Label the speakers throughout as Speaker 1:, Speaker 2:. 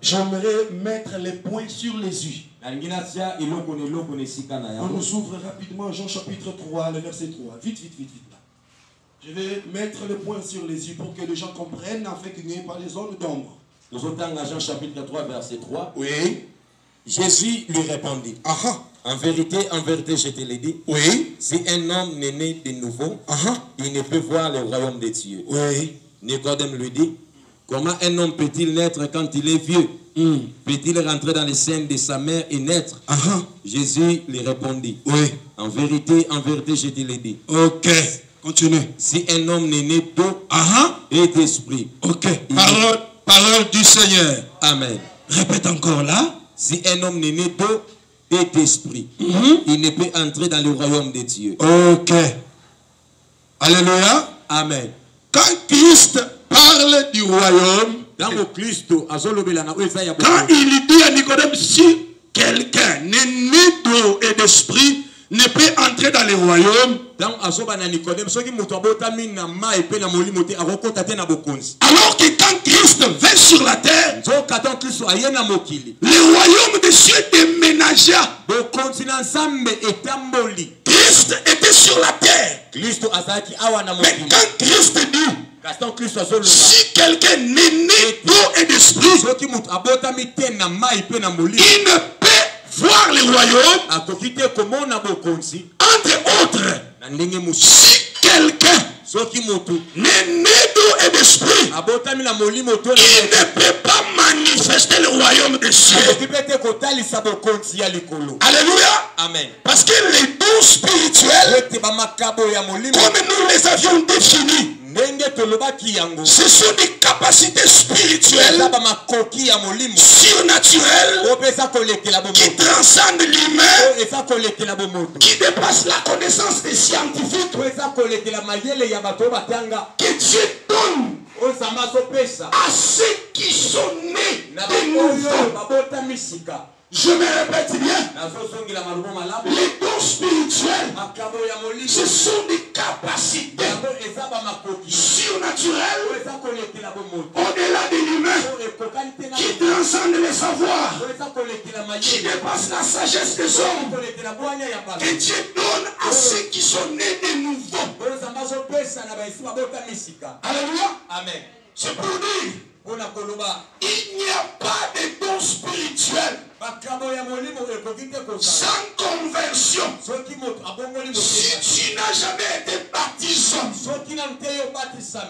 Speaker 1: J'aimerais mettre les points sur les i. On nous ouvre rapidement Jean chapitre 3, le verset 3. Vite, vite, vite, vite. Je vais mettre les points sur les i pour que les gens comprennent, afin qu'il n'y ait pas les zones d'ombre.
Speaker 2: Nous sommes dans Jean chapitre 3, verset 3.
Speaker 1: Oui.
Speaker 2: Jésus lui répondit. En vérité, je te l'ai dit.
Speaker 1: Oui.
Speaker 2: Si un homme n'est né de nouveau, il ne peut voir le royaume de Dieu.
Speaker 1: Oui.
Speaker 2: Nicodème lui dit, comment un homme peut-il naître quand il est vieux? Peut-il rentrer dans les seins de sa mère et naître? Jésus lui répondit.
Speaker 1: Oui.
Speaker 2: En vérité, je te l'ai dit.
Speaker 1: Ok. Continue.
Speaker 2: Si un homme n'est né d'eau et d'esprit.
Speaker 1: Ok. Parole du Seigneur.
Speaker 2: Amen.
Speaker 1: Répète encore là.
Speaker 2: Si un homme n'est né d'eau et d'esprit, il ne peut entrer dans le royaume de Dieu.
Speaker 1: Ok. Alléluia.
Speaker 2: Amen.
Speaker 1: Quand Christ parle du royaume,
Speaker 2: quand
Speaker 1: il dit à Nicodème, si quelqu'un n'est né d'eau et d'esprit, ne peut entrer dans le royaume. Alors que quand Christ vint sur la terre, le royaume de Dieu déménagea. Christ était sur la terre. Mais quand Christ dit, si quelqu'un n'est né d'eau et d'esprit, il ne peut voir le royaume. Entre autres, si quelqu'un n'est né d'eau et d'esprit, il ne peut pas manifester le royaume de Dieu. Alléluia.
Speaker 2: Amen.
Speaker 1: Parce que les dons spirituels, comme nous les avions définis, ce sont des capacités spirituelles surnaturelles qui transcendent l'humain, qui dépassent la connaissance des scientifiques, que Dieu donne à ceux qui sont nés de nouveau. Je me répète bien, les dons spirituels, ce sont des capacités surnaturelles au-delà de l'humain, qui transcendent les savoirs, qui dépassent la sagesse des hommes, que Dieu donne à ceux qui sont nés de nouveau. Alléluia.
Speaker 2: Amen.
Speaker 1: C'est pour dire, il n'y a pas de dons spirituels sans conversion. Si tu n'as jamais été baptisé,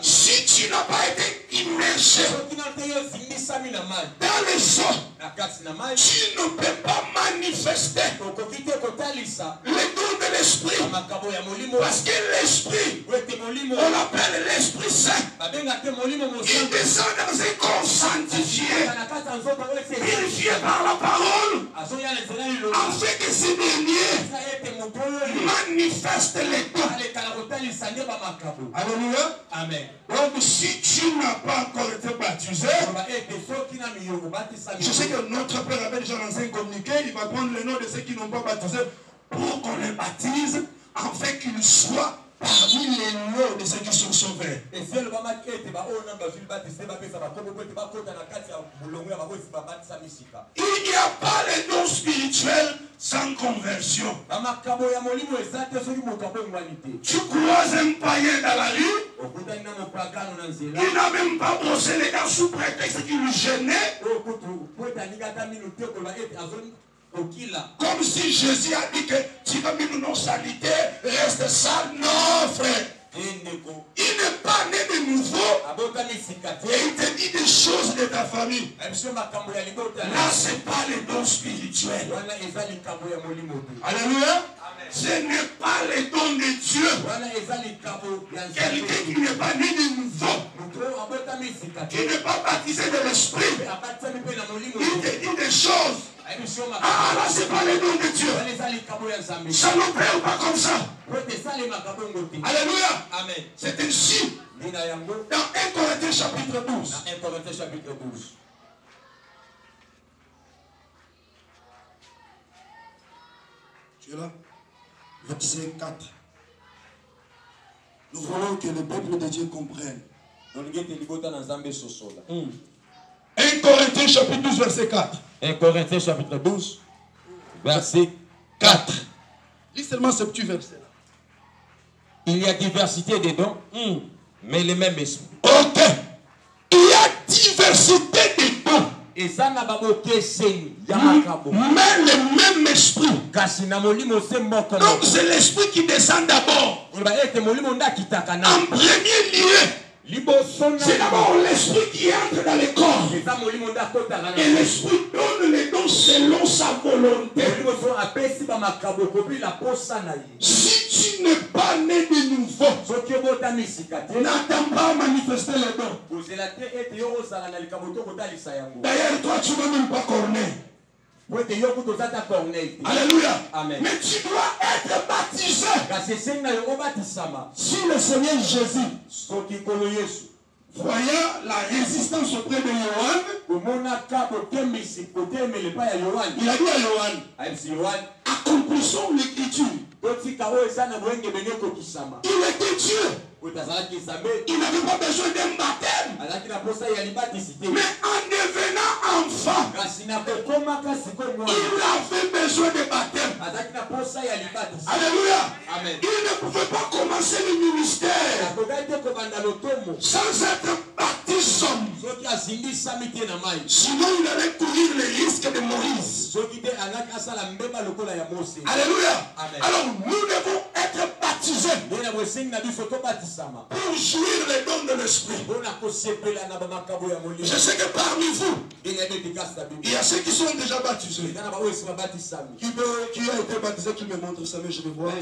Speaker 1: si tu n'as pas été immergé dans les eaux, tu ne peux pas manifester les dons de l'esprit. Parce que l'esprit, on l'appelle l'Esprit Saint, il descend dans un corps sanctifié, purifié par la parole, afin que ce dernier manifeste les dons. Alléluia.
Speaker 2: Amen.
Speaker 1: Donc si tu n'as pas encore été baptisé, je sais que notre Père avait déjà lancé un communiqué, il va prendre le nom de ceux qui n'ont pas baptisé pour qu'on les baptise, afin qu'ils soient parmi les noms de ceux qui sont sauvés. Il n'y a pas les dons spirituels sans conversion. Tu croises un païen dans la rue, il n'a même pas brossé les dents sous prétexte qu'il lui gênait. Comme si Jésus a dit que tu vas mettre nos saletés, reste sale. Non, frère. Il n'est pas né de nouveau. Et il te dit des choses de ta famille. Là, ce n'est pas les dons spirituels. Alléluia. Ce n'est pas les dons de Dieu. Quelqu'un qui n'est pas né de nouveau, qui n'est pas baptisé de l'esprit, il te dit des choses. Ah là, c'est pas les dons de Dieu. Ça nous plaît pas comme ça. Alléluia.
Speaker 2: Amen.
Speaker 1: C'est ainsi. Dans 1 Corinthiens chapitre 12.
Speaker 2: 1 Corinthiens chapitre 12.
Speaker 1: Tu es là? Verset 4. Nous voulons que le peuple de Dieu comprenne. 1 Corinthiens chapitre 12, verset 4.
Speaker 2: 1 Corinthiens chapitre 12, verset 4.
Speaker 1: Lis seulement ce petit verset-là.
Speaker 2: Il y a diversité des dons, mais le même esprit.
Speaker 1: Ok. Il y a diversité des dons,
Speaker 2: Et ça n'a pas été
Speaker 1: mais le même esprit.
Speaker 2: Donc
Speaker 1: Donc c'est l'esprit qui descend d'abord. En premier lieu, c'est d'abord l'esprit qui entre dans les corps. Et l'esprit donne les dons selon sa volonté. Si tu n'es pas né de nouveau, n'attends pas à manifester les dons. D'ailleurs, toi, tu ne vas même pas corner. Alléluia.
Speaker 2: Amen.
Speaker 1: Mais tu dois être baptisé. Si le Seigneur Jésus, voyant la résistance auprès de Yohan, il a dit à Yohan, accomplissons l'écriture. Il était Dieu. Il n'avait pas besoin d'un baptême. Mais en devenant enfant, il avait besoin de baptême. Alléluia.
Speaker 2: Amen.
Speaker 1: Il ne pouvait pas commencer le ministère sans être baptisé. Sinon, il allait courir le risque de Moïse. Alléluia.
Speaker 2: Amen.
Speaker 1: Alors, nous devons être baptisés pour jouir les dons de l'esprit. Je sais que parmi vous, il y a ceux qui sont déjà baptisés. Qui a été baptisé, qui me montre sa main, je vais voir.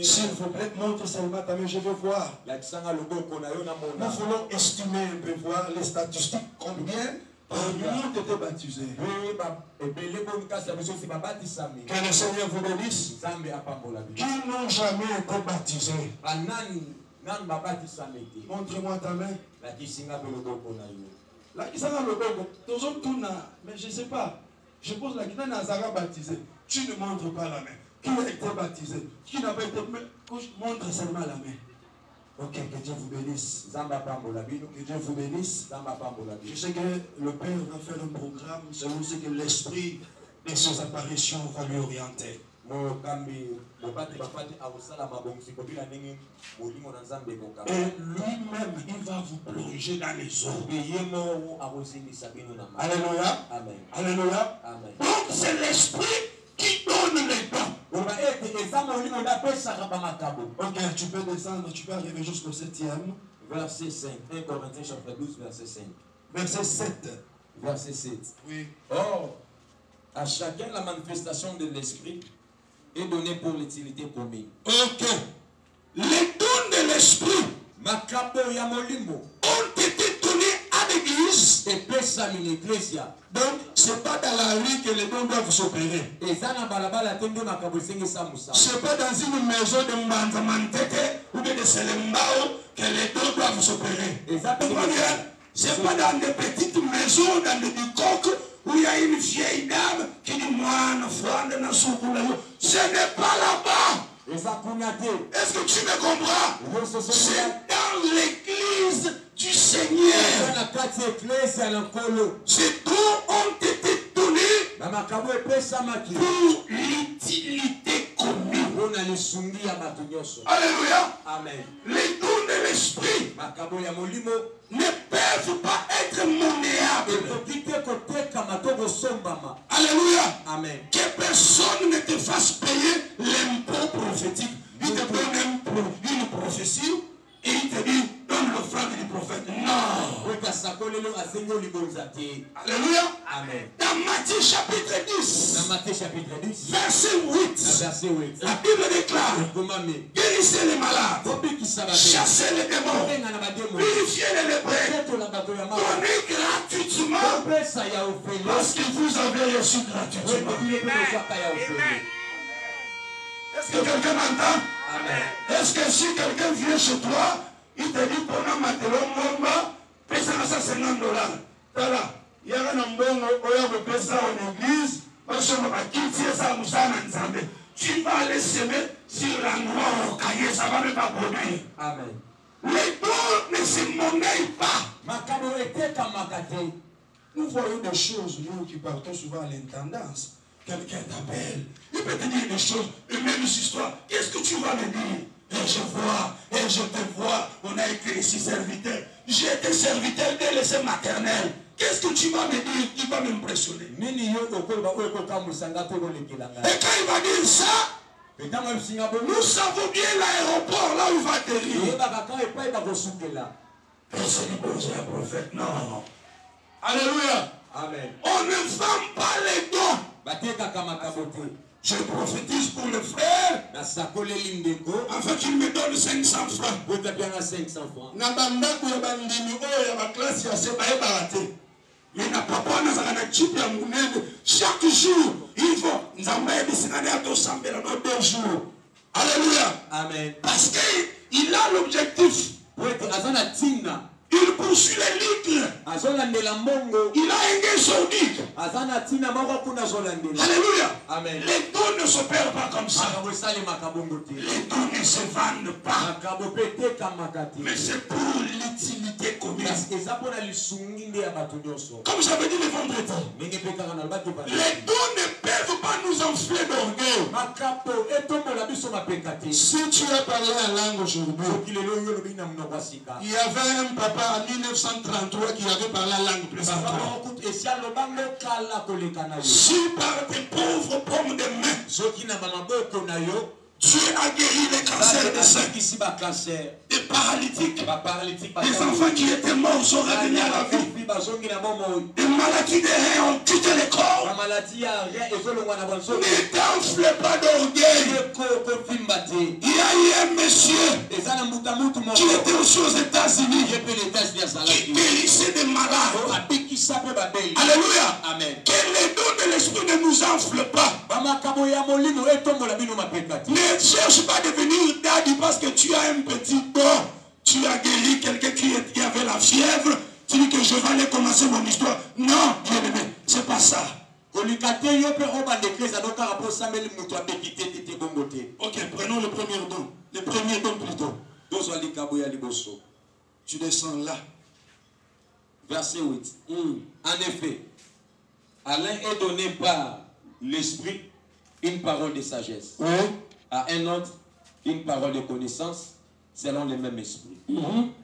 Speaker 1: S'il vous plaît, montre seulement ta main, je veux voir. Nous voulons estimer un peu, voir les statistiques, combien parmi nous ont été baptisés. Que le Seigneur vous bénisse. Qui n'ont jamais été baptisés. Montre-moi ta main. La Kisanga Loboko, mais je ne sais pas. Je pose la question, Nazara baptisé. Tu ne montres pas la main. Qui a été baptisé? Qui n'a pas été baptisé? Montre seulement la main. Ok, que Dieu vous bénisse. Que Dieu vous bénisse. Je sais que le Père va faire un programme selon ce que l'esprit de ses apparitions va lui orienter. Et lui-même, il va vous plonger dans les eaux. Alléluia.
Speaker 2: Amen.
Speaker 1: Alléluia.
Speaker 2: Amen.
Speaker 1: Donc c'est l'esprit qui donne les dons. Ok, tu peux descendre, tu peux arriver jusqu'au 7e.
Speaker 2: Verset 5. 1 Corinthiens chapitre 12, verset 5.
Speaker 1: Verset 7.
Speaker 2: Verset 7.
Speaker 1: Oui.
Speaker 2: Or, à chacun la manifestation de l'esprit est donnée pour l'utilité commune.
Speaker 1: Ok. Les dons de l'esprit ont été donnés à l'église. Donc, ce n'est pas dans la rue que les dons doivent s'opérer. Ce n'est pas dans une maison de Mbanzamantete ou de Selembao que les dons doivent s'opérer. Ce n'est pas dans des petites maisons, dans des bicoques où il y a une vieille dame qui dit moi, ce n'est pas là-bas. Est-ce que tu me comprends? C'est dans l'église du Seigneur. Ces dons ont été donnés pour l'utilité commune. Alléluia.
Speaker 2: Amen.
Speaker 1: Les dons de l'esprit ne peuvent pas être monnayables. Alléluia.
Speaker 2: Amen.
Speaker 1: Que personne ne te fasse payer l'impôt prophétique. Il te donne une prophétie et il te dit donne l'offrande du prophète. Non. Alléluia.
Speaker 2: Amen.
Speaker 1: Dans Matthieu chapitre 10, verset 8,
Speaker 2: Verset 8.
Speaker 1: la Bible déclare guérissez les malades, chassez les démons, purifiez les lépreux, donnez gratuitement parce que vous avez reçu gratuitement. Est-ce que quelqu'un m'entend?
Speaker 2: Amen.
Speaker 1: Est-ce que si quelqu'un vient chez toi, il te dit pour un matelot, pesa ça $50. Voilà. Il y a un bongo, il y a en église, tu vas aller semer sur l'endroit où ça va même pas produire.
Speaker 2: Amen.
Speaker 1: Les dons ne se monnaient pas. Nous voyons des choses, nous qui partons souvent à l'intendance. Quelqu'un t'appelle, il peut te dire des choses, les mêmes histoires. Qu'est-ce que tu vas me dire? Et je vois, et je te vois, on a été ici serviteur. J'ai été serviteur dès le sein maternel. Qu'est-ce que tu vas me dire qui va m'impressionner? Et quand il va dire ça, nous savons bien l'aéroport là où il va atterrir. Personne ne pose un prophète, non. Alléluia.
Speaker 2: Amen.
Speaker 1: On ne vend pas les dons. Je prophétise pour le frère afin qu'il me donne 500 francs. Mais n'a pas chaque jour, il faut nous envoyer des sénateurs dans 2 jours. Alléluia.
Speaker 2: Amen.
Speaker 1: Parce qu'il a l'objectif. Il poursuit les litres. Il a un gain sordide. Alléluia.
Speaker 2: Amen.
Speaker 1: Les dons ne s'opèrent pas comme ça. Les dons ne se vendent pas. Mais c'est pour l'utilité commune. Comme j'avais dit le vendredi, les dons ne peuvent pas nous enfler d'orgueil. Si tu as parlé en langue aujourd'hui, il y avait un papa en 1933 qui avait parlé la langue présentement. Si par tes pauvres paumes de main, Dieu a guéri les cancers des seins, des paralytiques, des enfants qui étaient morts sont revenus à la vie, des maladies des reins ont quitté le corps. Ne t'enfle pas d'orgueil. Il y a eu un monsieur qui était aussi aux États-Unis qui guérissait des malades. Alléluia.
Speaker 2: Amen.
Speaker 1: Que les dons de l'esprit ne nous enflent pas. Ne cherche pas à devenir daddy parce que tu as un petit don. Tu as guéri quelqu'un qui avait la fièvre. Tu dis que je vais aller commencer mon histoire. Non, bien-aimé, c'est pas ça. Ok, prenons le premier don. Le premier don plutôt. Tu descends là.
Speaker 2: Verset 8. En effet, à l'un est donné par l'esprit une parole de sagesse.
Speaker 1: Oui.
Speaker 2: À un autre, une parole de connaissance selon le même esprit.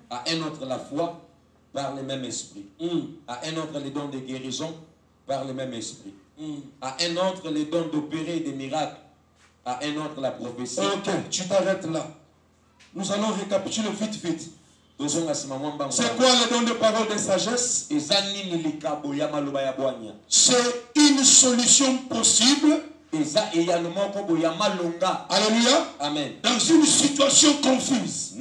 Speaker 2: À un autre, la foi par le même esprit. À un autre, les dons de guérison par le même esprit. À un autre, les dons d'opérer des miracles. À un autre, la prophétie.
Speaker 1: Ok, tu t'arrêtes là. Nous allons récapituler vite. C'est quoi le don de parole de sagesse? C'est une solution possible. Alléluia.
Speaker 2: Amen.
Speaker 1: Dans une situation confuse.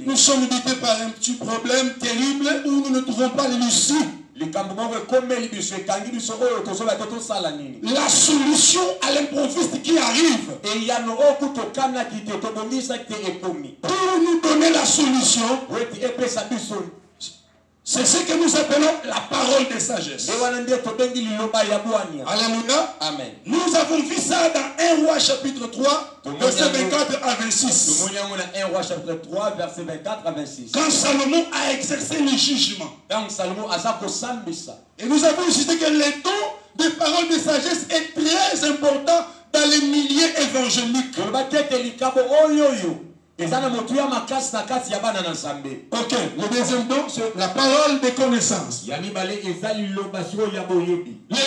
Speaker 1: Nous sommes guidés par un petit problème terrible où nous ne trouvons pas l'issue. La solution à l'improviste qui arrive. Pour nous donner la solution, c'est ce que nous appelons la parole de sagesse. Alléluia.
Speaker 2: Amen.
Speaker 1: Nous avons vu ça dans 1 Roi chapitre 3, verset 24 à 26.
Speaker 2: 1 Roi chapitre 3, verset 24 à 26.
Speaker 1: Quand Salomon a exercé le jugement. Et nous avons cité que le don de parole de sagesse est très important dans les milieux évangéliques. Ok, le deuxième don, c'est la parole de connaissance. Le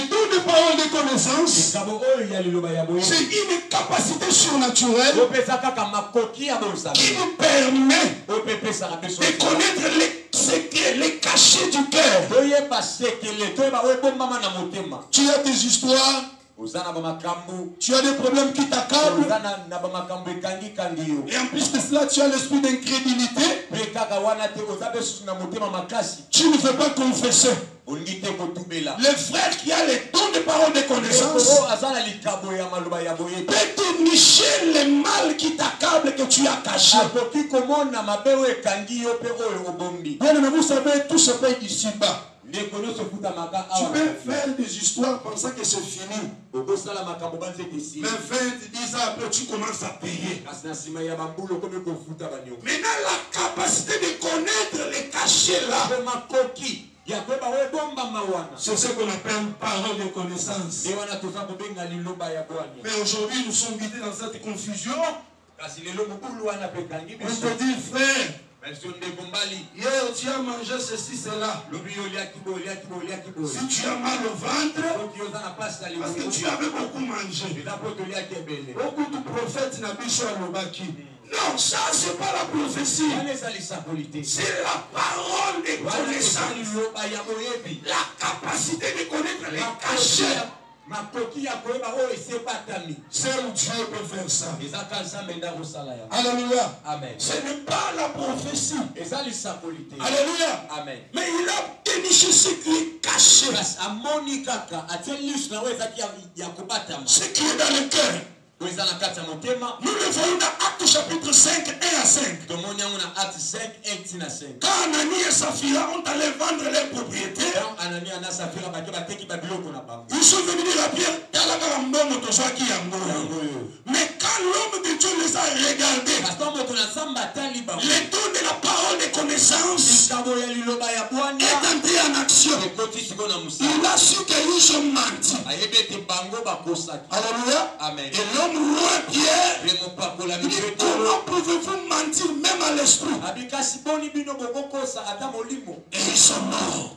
Speaker 1: don de parole de connaissance, c'est une capacité surnaturelle qui nous permet de connaître les secrets, les cachets du cœur. Tu as des histoires. Tu as des problèmes qui t'accablent. Et en plus de cela, tu as l'esprit d'incrédulité. Tu ne veux pas confesser. Le frère qui a les dons de parole de connaissance peut dénicher le mal qui t'accable que tu as caché. Bien, mais vous savez, tout se paye ici-bas. Tu peux faire des histoires pensant que c'est fini. Mais 20, 10 ans après, tu commences à payer. Maintenant, la capacité de connaître les cachets là, c'est ce qu'on appelle parole de connaissance. Mais aujourd'hui, nous sommes guidés dans cette confusion. On te dit, frère, hier tu as mangé ceci, cela. Si tu as mal au ventre, parce que tu avais beaucoup mangé. Beaucoup de prophètes n'ont pas le. Non, ça c'est pas la prophétie. C'est la parole de connaissance. La capacité de connaître les cachets. Seul Dieu peut faire ça. Alléluia.
Speaker 2: Amen.
Speaker 1: Ce n'est pas la prophétie. Alléluia.
Speaker 2: Amen.
Speaker 1: Mais il a déniché ce qui est caché. Ce qui est dans le cœur. Nous le voyons dans Actes chapitre 5, 1 à 5. Quand Anani et Saphira ont allé vendre leurs propriétés, ils sont venus dire à Pierre, mais quand l'homme de Dieu les a regardés, les dons de la parole de connaissance est entré en action. Il a su qu'ils ont menti. Alléluia.
Speaker 2: Amen.
Speaker 1: Et l'homme roi Pierre dit, comment pouvez-vous mentir même à l'esprit? Et ils sont morts.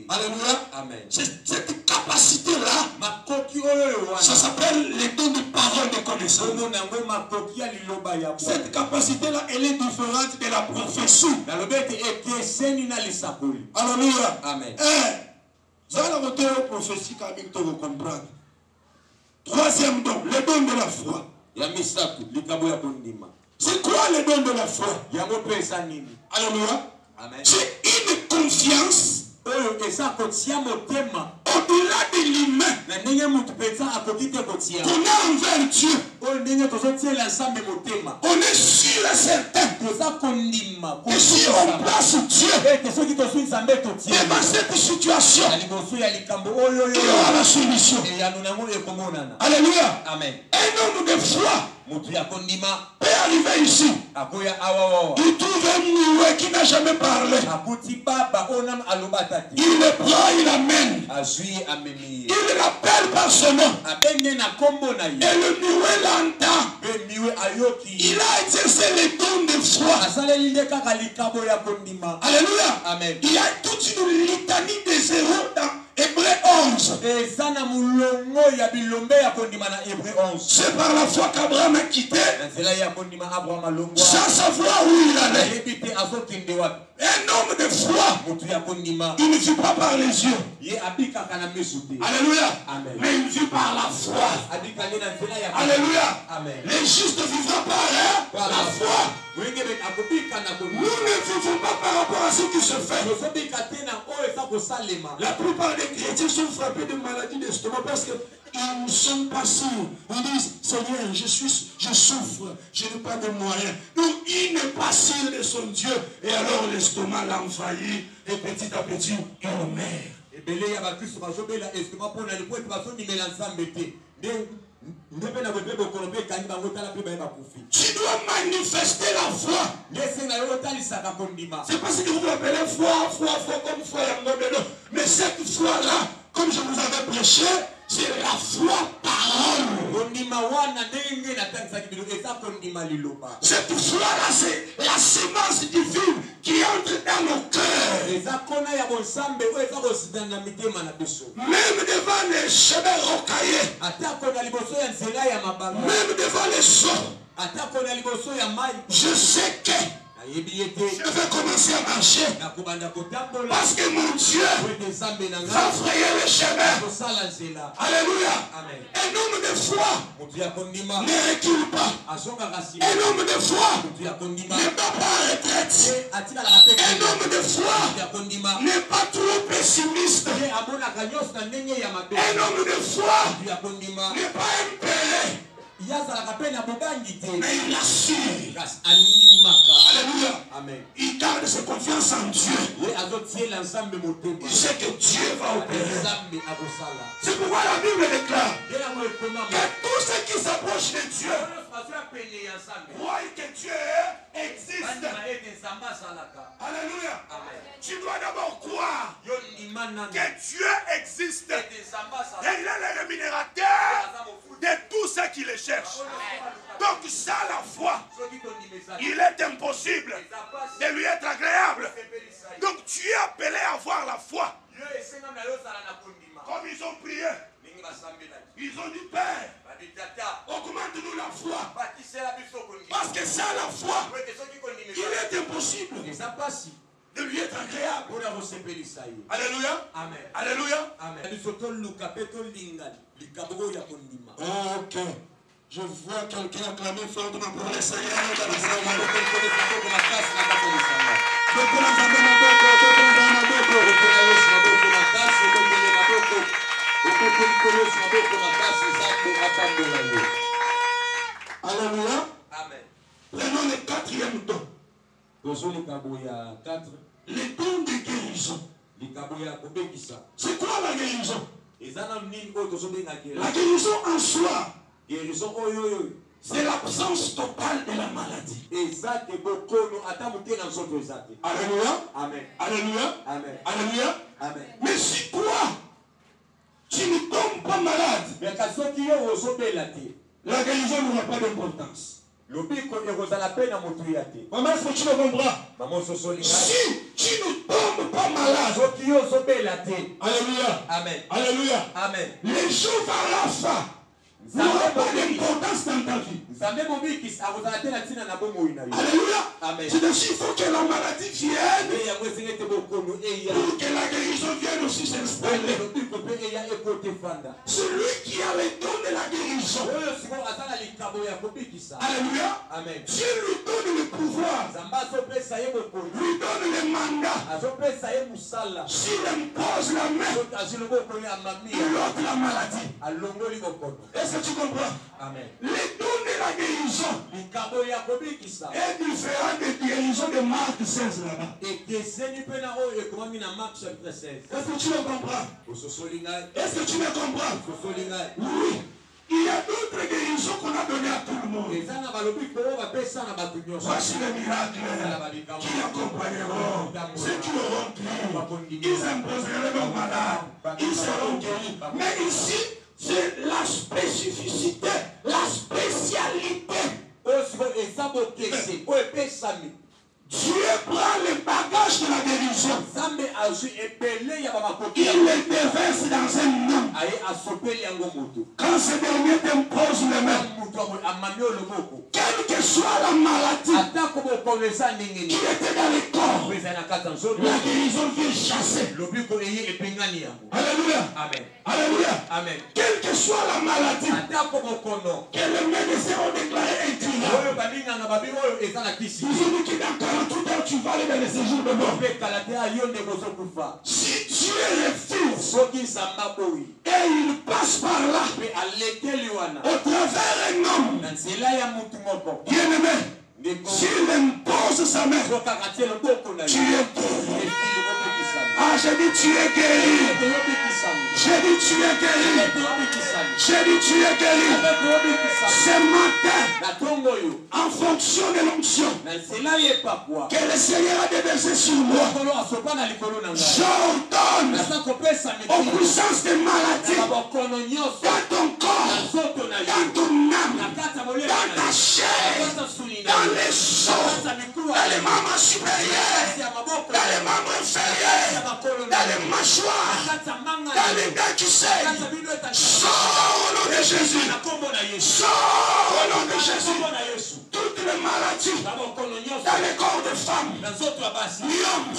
Speaker 1: Alléluia.
Speaker 2: Amen.
Speaker 1: Cette capacité-là, ça s'appelle les dons de parole de connaissance. Cette capacité-là, elle est différente de la prophétie. Alléluia.
Speaker 2: Amen.
Speaker 1: Ça, la retour prophétique avec toi, vous comprendre. Troisième don, le don de la foi. C'est quoi le don de la foi? Alléluia. C'est une confiance au-delà de l'humain qu'on a envers Dieu. On est sûr et certain que si on place Dieu dans cette situation, il y aura la solution. Alléluia.
Speaker 2: Amen.
Speaker 1: Un homme de foi peut arriver ici. Il trouve un muet qui n'a jamais parlé. Il le prend, il l'amène. Il l'appelle par son nom. Et le muet l'entend. Il a exercé les dons de foi. Alléluia.
Speaker 2: Amen.
Speaker 1: Il y a toute une litanie de zéros dans Hébreu 11. C'est par la foi qu'Abraham a quitté, sans savoir où il allait. Un homme de foi, il ne vit pas par les yeux. Alléluia.
Speaker 2: Amen.
Speaker 1: Mais il vit par la foi. Alléluia.
Speaker 2: Amen.
Speaker 1: Les justes vivent par la foi. Nous ne vivons pas par rapport à ce qui se fait. La plupart des chrétiens sont frappés de maladies d'estomac parce qu'ils ne sont pas sûrs. Ils disent, Seigneur, je souffre, je n'ai pas de moyens. Donc il n'est pas sûr de son Dieu. Et alors l'estomac l'a envahi et petit à petit, il meurt. Tu dois manifester la foi. C'est parce que vous appelez foi comme foi. Mais cette foi-là, comme je vous avais prêché, c'est la foi parole. Cette foi-là, c'est la semence divine qui entre dans nos cœurs. Même devant les chemins rocaillés, même devant les seaux, je sais que je vais commencer à marcher parce que mon Dieu va frayer le chemin. Alléluia. Un homme de foi ne recule pas. Un homme de foi n'est pas à retraite. Un homme de foi n'est pas trop pessimiste. Un homme de foi n'est pas impayé. Mais il assure. Alléluia.
Speaker 2: Amen.
Speaker 1: Il garde sa confiance en Dieu. Il sait que Dieu va opérer. C'est pourquoi la Bible déclare que tous ceux qui s'approchent de Dieu croient que Dieu existe. Alléluia. Tu dois d'abord croire que Dieu existe. Et il est le rémunérateur de tous ceux qui le cherchent. Donc ça, la foi, il est impossible de lui être agréable. Donc tu es appelé à avoir la foi. Comme ils ont prié, ils ont dit, Père, augmente-nous la foi. Parce que ça, la foi, il est impossible de lui être agréable. Alléluia.
Speaker 2: Amen.
Speaker 1: Alléluia.
Speaker 2: Amen.
Speaker 1: Ok. Je vois quelqu'un acclamer fortement pour le Seigneur. Alléluia.
Speaker 2: Amen.
Speaker 1: Prenons le quatrième don. Le don de guérison. C'est quoi la guérison? La guérison en soi, c'est l'absence totale de la maladie. Alléluia.
Speaker 2: Amen.
Speaker 1: Alléluia.
Speaker 2: Amen.
Speaker 1: Alléluia.
Speaker 2: Amen.
Speaker 1: Mais si toi, tu ne tombes pas malade, la guérison n'aura pas d'importance. Maman, est-ce que tu me comprends? Si tu ne tombes pas malade, alléluia.
Speaker 2: Amen.
Speaker 1: Alléluia.
Speaker 2: Amen.
Speaker 1: Les jours à la fin n'auront pas d'importance dans ta vie. Alléluia.
Speaker 2: Amen.
Speaker 1: C'est-à-dire il faut que la maladie vienne pour que la guérison vienne aussi s'installer. Celui qui a le don de la guérison, alléluia,
Speaker 2: Amen.
Speaker 1: Dieu lui donne le pouvoir, lui donne le mandat. S'il impose la main, il ôte la maladie. Est-ce que tu comprends?
Speaker 2: Amen.
Speaker 1: Le don de la guérison est différent des guérisons de Marc 16 là-bas. Est-ce que tu me comprends? Est-ce que tu me comprends? Oui. Il y a d'autres guérisons qu'on a données à tout le monde. Voici les miracles qui accompagneront ceux qui auront cru. Ils imposeront leurs malades. Ils seront guéris. Mais ici, c'est la spécificité, la spécialité. Dieu prend le bagage de la guérison. Il le déverse dans un nom. Quand ce dernier t'impose les mains, quelle que soit la maladie qui était dans le corps, la guérison vient chasser. Alléluia.
Speaker 2: Amen.
Speaker 1: Alléluia.
Speaker 2: Amen.
Speaker 1: Quelle que soit la maladie que les médecins ont déclaré incurable, ils ont dit que dans 48 heures tu vas aller dans les séjours de mort. Si Dieu refuse et il passe par là au travers un homme bien-aimé, s'il impose sa main, tu es guéri. Ah, j'ai dit tu es guéri. J'ai dit tu es guéri. J'ai dit tu es guéri. Ce matin, en fonction de l'onction que le Seigneur a déversé sur moi, j'ordonne aux puissances de maladie dans ton corps, dans ton âme, dans ta chair, dans les os, dans les membres supérieurs, dans les membres inférieurs, dans les mâchoires, dans les dents qui saignent. Sors au nom de Jésus. Sors au nom de Jésus. Toutes les maladies dans les corps de femmes, myome,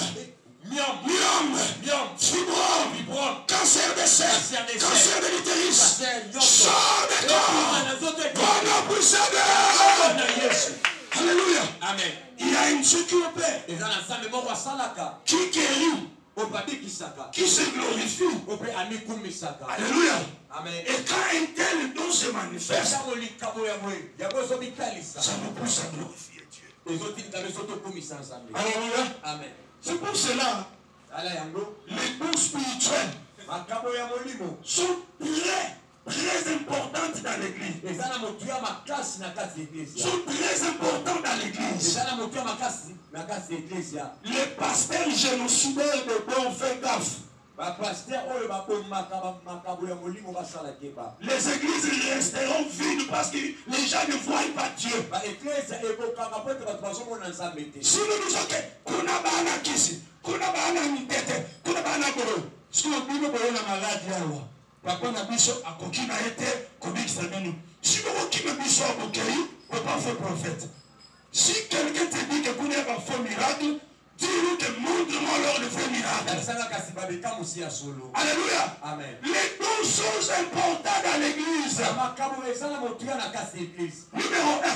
Speaker 1: fibrome, cancer de sein, cancer de l'utérus, sors des corps. Au nom puissant de Jésus. Alléluia.
Speaker 2: Amen.
Speaker 1: Il y a un Dieu qui opère, qui guérit qui se glorifie. Alléluia.
Speaker 2: Amen.
Speaker 1: Et quand un tel don se manifeste, ça nous pousse à glorifier Dieu. Alléluia.
Speaker 2: Amen.
Speaker 1: C'est pour cela les dons spirituels sont très importantes dans l'église. Sont très importantes dans l'église. Les pasteurs génocidaires de dons font gaffe. Les églises resteront vides parce que les gens ne voient pas Dieu. Si nous nous disons que kuna bana kisi, kuna bana mitete, kuna bana goro, si on dit que la maladie là, papa na biso akoki na été kobikisa bino. Si vous qui me biso akoki, on pas faire prophète. Si quelqu'un te dit que kuna va faire miracle, dis-lui que montre-moi leur de faire miracle. Alléluia.
Speaker 2: Amen.
Speaker 1: Les deux choses importantes dans l'église. Numéro 1.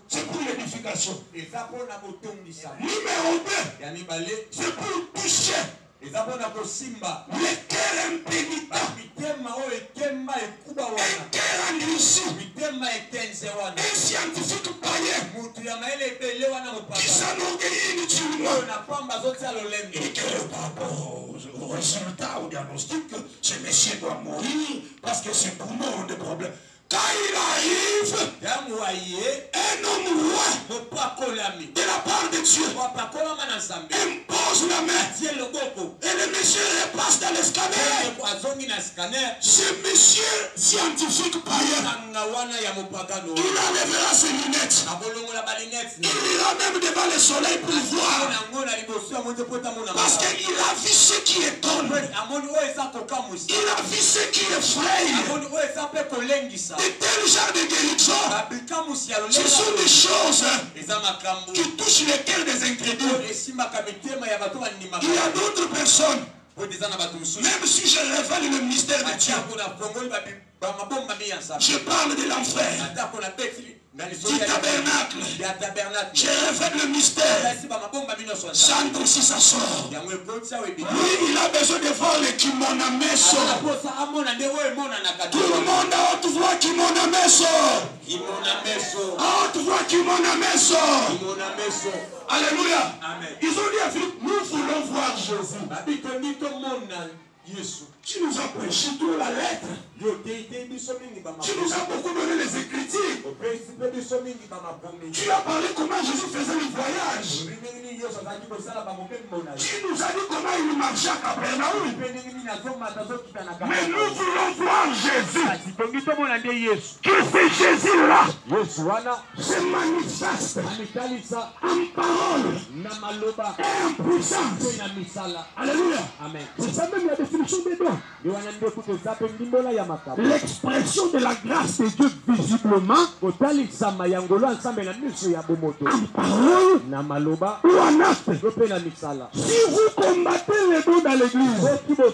Speaker 1: C'est pour l'édification. Numéro 2. C'est pour toucher. Les cœurs impénitents. Un cœur endurci. Un scientifique païen qui s'enorgueillit inutilement. Il dit que par rapport au résultat, au diagnostic, ce monsieur doit mourir parce que c'est pour nous des problèmes. Quand il arrive, un homme roi de la part de Dieu impose la main et le monsieur repasse dans le scanner. Ce monsieur scientifique païen, il enlèvera ses lunettes. Il ira même devant le soleil pour voir. Parce qu'il a vu ce qui étonne. Il a vu ce qui effraie. De tels genres de guérison, ce sont des choses qui touchent les cœurs des incrédules. Il y a d'autres personnes, même si je révèle le mystère de Dieu, je parle de l'enfer, du tabernacle, je révèle le mystère. J'entre si ça sort. Lui, il a besoin de voir le kimono meso. Tout le monde a haute voix kimono meso. Haute voix kimono meso. Alléluia. Ils ont dit à Philippe, nous voulons voir Jésus. Tu nous as prêché toute la lettre. Tu nous as beaucoup donné les écritures. Tu as parlé comment Jésus faisait le voyage. Tu nous as dit comment il marchait à Capernaum. Mais nous voulons voir Jésus. Qui c'est Jésus-là se manifeste en parole et en puissance. Alléluia.
Speaker 2: Amen.
Speaker 1: C'est ça même la définition des dons. L'expression de la grâce de Dieu visiblement en parole ou en acte. Si vous combattez les dons dans l'église, le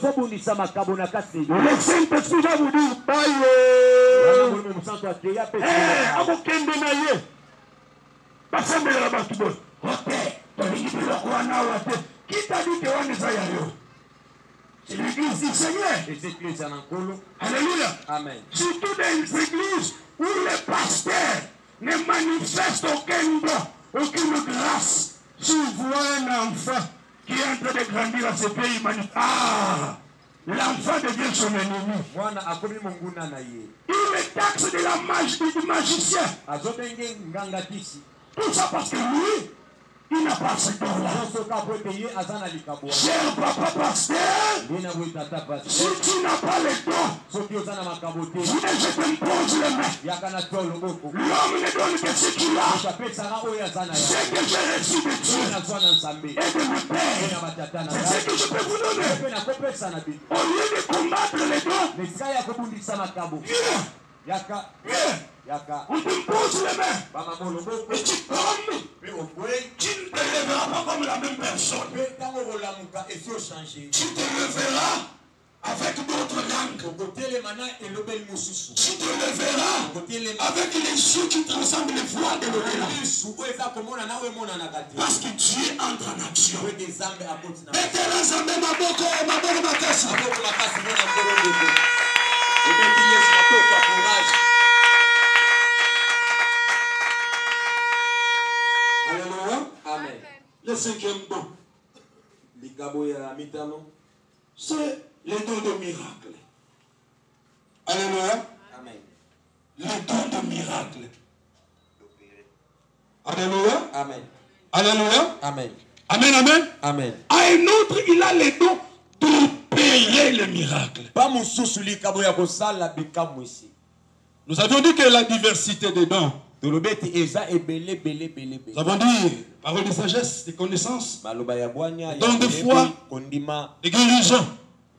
Speaker 1: Saint-Esprit va vous dire qui t'a dit que on est c'est l'église du Seigneur. Alléluia.
Speaker 2: Amen.
Speaker 1: Surtout dans les églises où les pasteurs ne manifestent aucun don, aucune grâce. Si vous voyez un enfant qui est en train de grandir à ce pays, l'enfant devient son ennemi. Il est taxe de la magie du magicien. Tout ça parce que lui, il n'a pas ce don-là. Cher papa pasteur, si tu n'as pas le don, je t'impose les mains. L'homme ne donne que ce qu'il a. Ce que j'ai reçu de Dieu et de mon Père, c'est ce que je peux vous donner. Au lieu de combattre les dons, on te pose les mains. Et tu tombes. Tu ne te lèveras pas comme la même personne. Tu te lèveras avec d'autres langues. Tu te leveras avec les yeux qui transcendent les voies de l'au-delà. Parce que Dieu entre en action. Alléluia.
Speaker 2: Amen.
Speaker 1: Le cinquième don, c'est le don de miracle. Alléluia.
Speaker 2: Amen.
Speaker 1: Le don de miracle. Alléluia.
Speaker 2: Amen.
Speaker 1: Alléluia.
Speaker 2: Amen.
Speaker 1: Amen, amen.
Speaker 2: Amen.
Speaker 1: À un autre, il a le don d'opérer le miracle. Nous avions dit que la diversité des dons. Nous avons dit parole de sagesse, de connaissance, don de foi, de guérison.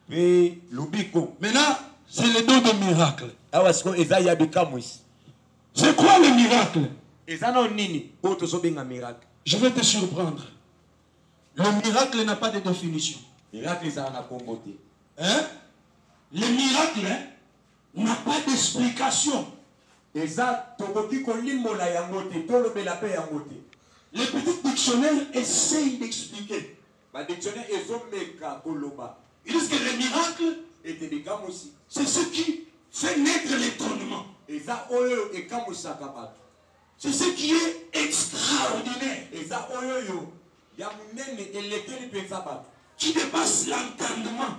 Speaker 1: Maintenant, c'est le don de miracle. C'est quoi le miracle? Je vais te surprendre. Le miracle n'a pas de définition. Hein? Le miracle n'a pas d'explication. Le petit dictionnaire essaye d'expliquer. Ils disent que le miracle, c'est ce qui fait naître l'étonnement. C'est ce qui est extraordinaire. Qui dépasse l'entendement.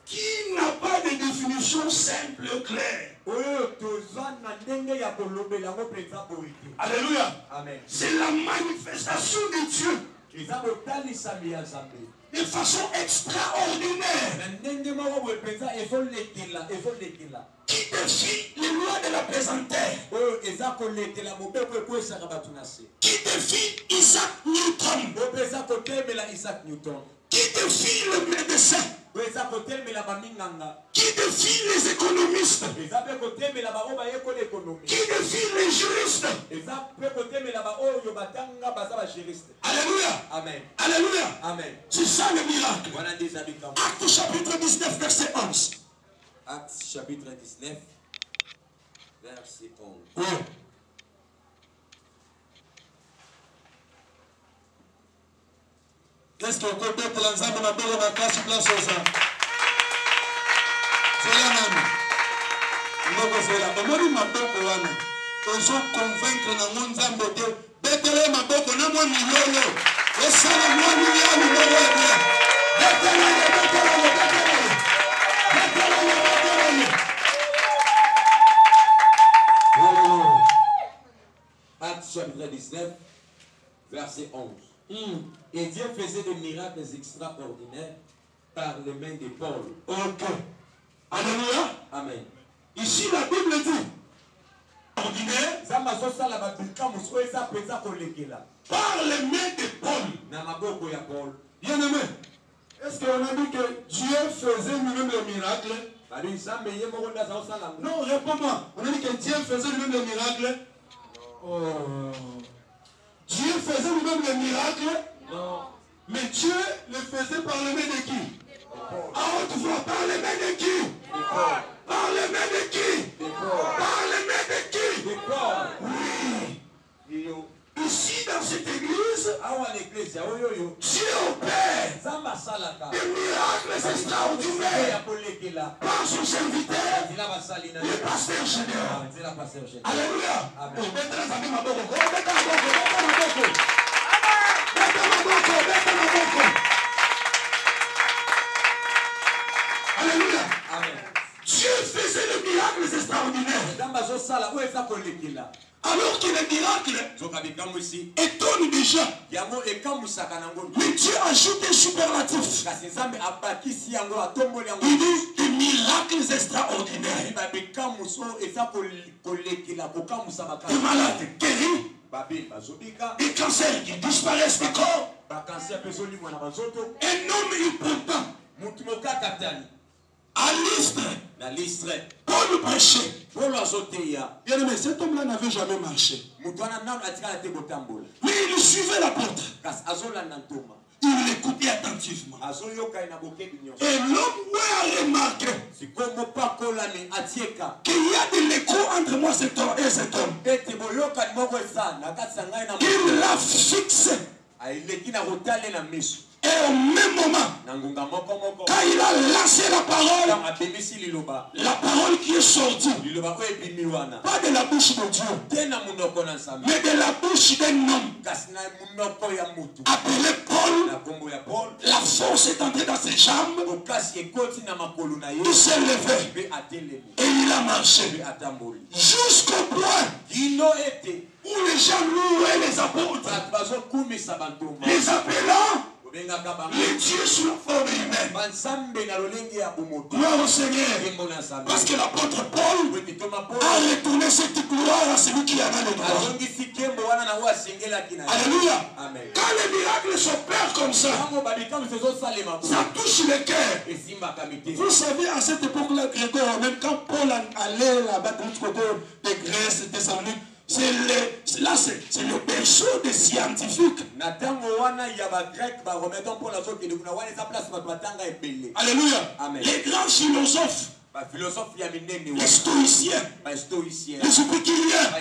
Speaker 1: Qui n'a pas de définition simple et claire. Alléluia. C'est la manifestation de Dieu de façon extraordinaire qui défie les lois de la présentaire, qui défie Isaac Newton, qui défie le médecin, qui défie les économistes, qui défie les juristes. Alléluia.
Speaker 2: Amen.
Speaker 1: Alléluia.
Speaker 2: Amen.
Speaker 1: C'est ça le miracle. Actes chapitre 19 verset 11.
Speaker 2: Actes chapitre 19 verset 11.
Speaker 1: Oui. Est-ce que vous pouvez mettre l'ensemble dans la classe place aux gens? C'est là même. Non, c'est là. On m'a dit ma boko wana. On se convaincre dans mon zambo de betele ma boko na moi milolo. Et ça la moi milolo milolo. Betele.
Speaker 2: Actes chapitre 19 verset 11. Et Dieu faisait des miracles extraordinaires par les mains de Paul.
Speaker 1: Ok. Alléluia.
Speaker 2: Amen.
Speaker 1: Ici la Bible dit ordinaire par les mains de Paul. Bien aimé, est-ce qu'on a dit que Dieu faisait lui-même les miracles? Non, réponds-moi. On a dit que Dieu faisait lui-même les miracles. Oh. Dieu faisait lui-même les miracles.
Speaker 2: Non.
Speaker 1: Mais Dieu le faisait par les mains de qui? À haute voix, par les mains de qui? Par les mains de qui? Par les mains de qui? Oui. Ici dans cette église, Dieu opère des miracles extraordinaires par son serviteur, le pasteur général. Alléluia. Alléluia. Dieu faisait des miracles extraordinaires. Alors que les miracles étonnent déjà. Mais Dieu ajoute des superlatifs. Il dit des miracles extraordinaires. Des malades guéris. Des cancers qui disparaissent du corps. Un homme important. À Lystre, Paul prêchait. Bien aimé, cet homme-là n'avait jamais marché. Mais il suivait l'apôtre. Il l'écoutait attentivement.
Speaker 3: attentivement. Et l'homme a remarqué qu'il y a de l'écho entre moi et cet homme. Il l'a fixé. Et au même moment, quand il a lancé la parole qui est sortie, pas de la bouche de Dieu, mais de la bouche d'un homme appelé Paul, la force est entrée dans ses jambes, il s'est levé et il a marché jusqu'au point où les gens louaient les apôtres, les appelant les dieux sous la forme humaine. Gloire au Seigneur. Parce que l'apôtre Paul a retourné cette gloire à celui qui en a le droit. Alléluia. Quand les miracles s'opèrent comme ça, ça touche le cœur. Vous savez, à cette époque-là, Grégoire, même quand Paul allait là-bas de l'autre côté de Grèce, Thessalonique, c'est le berceau des scientifiques. Alléluia. Amen. Les grands philosophes, les stoïciens, les épicuriens,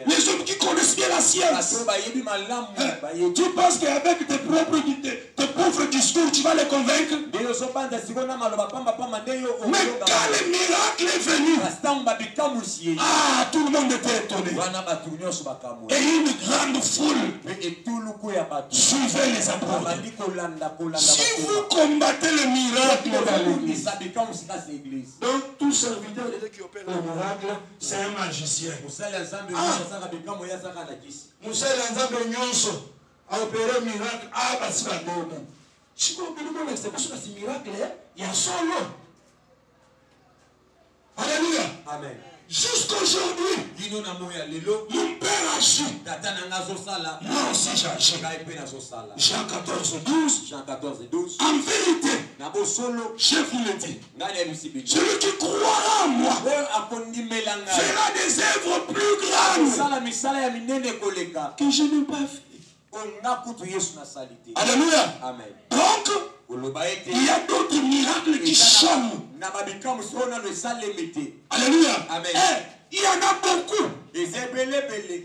Speaker 3: les hommes qui connaissent bien la science. Tu penses qu'avec tes pauvres discours, tu vas les convaincre? Mais quand le miracle est venu, tout le monde était étonné. Et une grande foule suivait les apôtres. Si vous combattez le miracle dans l'église, donc tout serviteur de Dieu qui opère le miracle, c'est un magicien. Musala nzambe nyonso a opéré un miracle parce que si vous avez un miracle, il y a solo. Alléluia. Amen. Jusqu'aujourd'hui, mon père agit. Moi aussi j'agis. Jean 14:12. En vérité, je vous le dis, celui qui croira en moi fera des œuvres plus grandes que je n'ai pas fait. Alléluia. Amen. Donc, il y a d'autres miracles qui chantent. Alléluia. Amen. Et il y en a beaucoup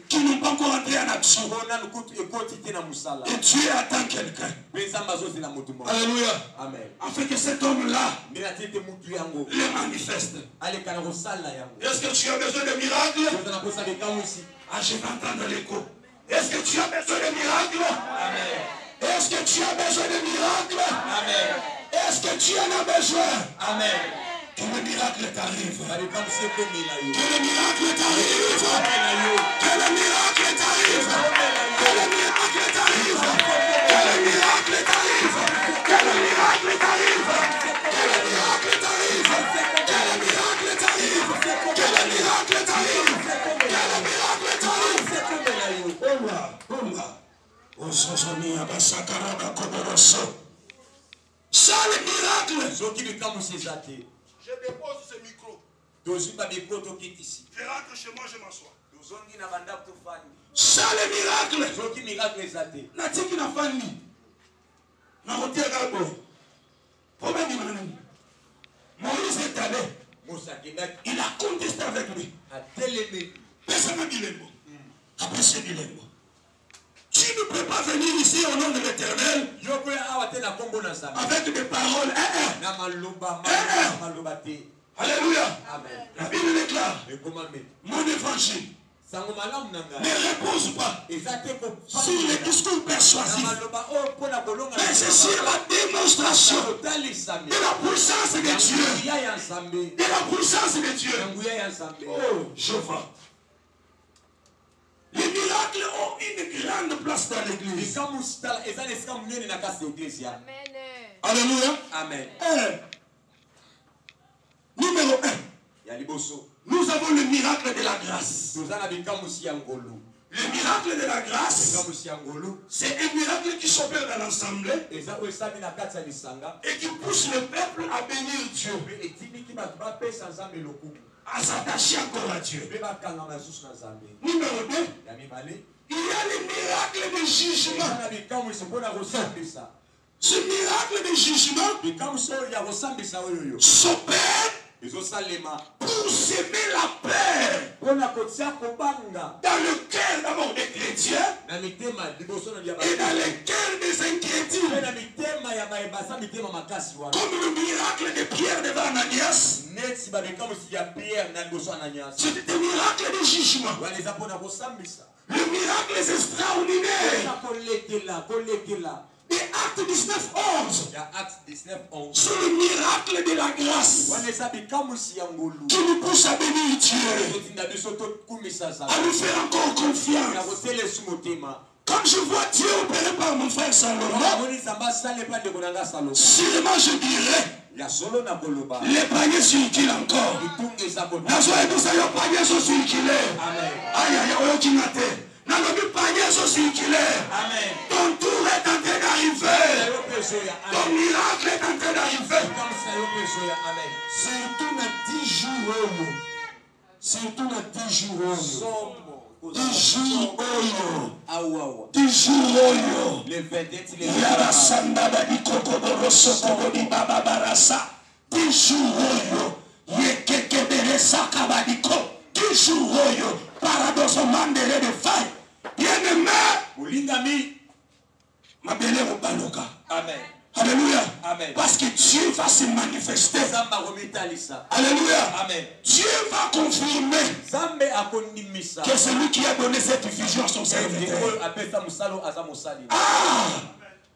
Speaker 3: qui n'ont pas encore entré en action. Et Dieu attend quelqu'un. Alléluia. Amen. Afin que cet homme-là le manifeste. Est-ce que tu as besoin de miracles? Je vais entendre l'écho. Est-ce que tu as besoin de miracles? Amen. Est-ce que tu as besoin de miracles? Amen. Est-ce que tu en as besoin? Amen. Que le miracle t'arrive. Que le miracle t'arrive. Que le miracle t'arrive. Que le miracle t'arrive. Que le miracle t'arrive. Que le miracle t'arrive. Que le miracle t'arrive. Que le miracle t'arrive. Que le miracle t'arrive. Que le miracle t'arrive. Ça le miracle. Je dépose ce micro. Je rentre chez moi, je m'assois. Ça le miracle. La tiki na fani. Na hotel gabo. Moïse est allé. Il a contesté avec lui. Personne n'a dit les mots. Après c'est dit les mots. Tu ne peux pas venir ici au nom de l'Éternel avec des paroles. Alléluia. Amen. La Bible déclare, mon évangile ne repose pas sur les discours persuasifs, mais c'est sur la démonstration de la puissance de Dieu. De la puissance de Dieu. Oh, je vois. Les miracles ont une grande place dans l'église. Amen. Alléluia. Amen. Numéro 1. Nous avons le miracle de la grâce. Le miracle de la grâce, c'est un miracle qui s'opère dans l'assemblée et qui pousse le peuple à bénir Dieu, à s'attacher encore à Dieu. Numéro 2, il y a le miracle de jugement. Ce miracle de jugement s'opère pour semer la paix dans le cœur d'abord des chrétiens et dans le cœur des inquiétudes. Comme le miracle de Pierre devant Ananias, c'était un miracle de jugement. Le miracle est extraordinaire. Et Acte 19:11, c'est le miracle de la grâce qui nous pousse à bénir Dieu, à lui faire encore confiance. Quand je vois Dieu opérer par mon frère Salomon, sûrement je dirais, les paniers circulent encore. Les paniers sont circulés. Aïe, aïe, aïe, dans le panier sont circulés. Ton tour est en train d'arriver. Ton miracle est en train d'arriver. Surtout dans 10 jours. Surtout dans 10 jours. 10 jours. 10 jours. Yara Sandaba di Kokoboro Sokobo di Baba Barasa. 10 jours. Yekekebere Sakabadiko. 10 jours. Paradoxe mandele de faille. Bien-aimé. Ma belle Baloka. Amen. Alléluia. Amen. Parce que Dieu va se manifester. Alléluia. Amen. Dieu va confirmer que c'est lui qui a donné cette vision à son serviteur. Ah.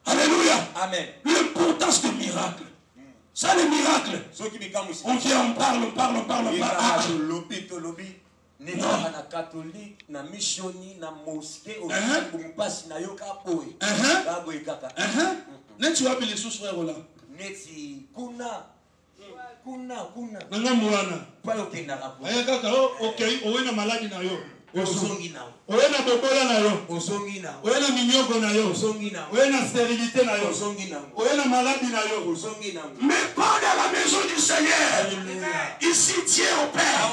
Speaker 3: Alléluia. Amen. L'importance du miracle. Ça, le miracle. On vient, on parle.
Speaker 2: na catholique na missioni na mosquée au mpasi na yoka boy baboy kaka
Speaker 3: neti wapi les sous frères là
Speaker 2: neti kuna
Speaker 3: nanga mwana
Speaker 2: pa yokenda ka
Speaker 3: aya kaka okay owena maladi na yo
Speaker 2: osongi na
Speaker 3: owena bobola na yo
Speaker 2: osongi na
Speaker 3: owena minyogo na yo
Speaker 2: osongi na
Speaker 3: owena stérilité na yo
Speaker 2: osongi na
Speaker 3: owena maladi na yo
Speaker 2: osongi na
Speaker 3: mais pas dans la maison du Seigneur. Ici Dieu opère.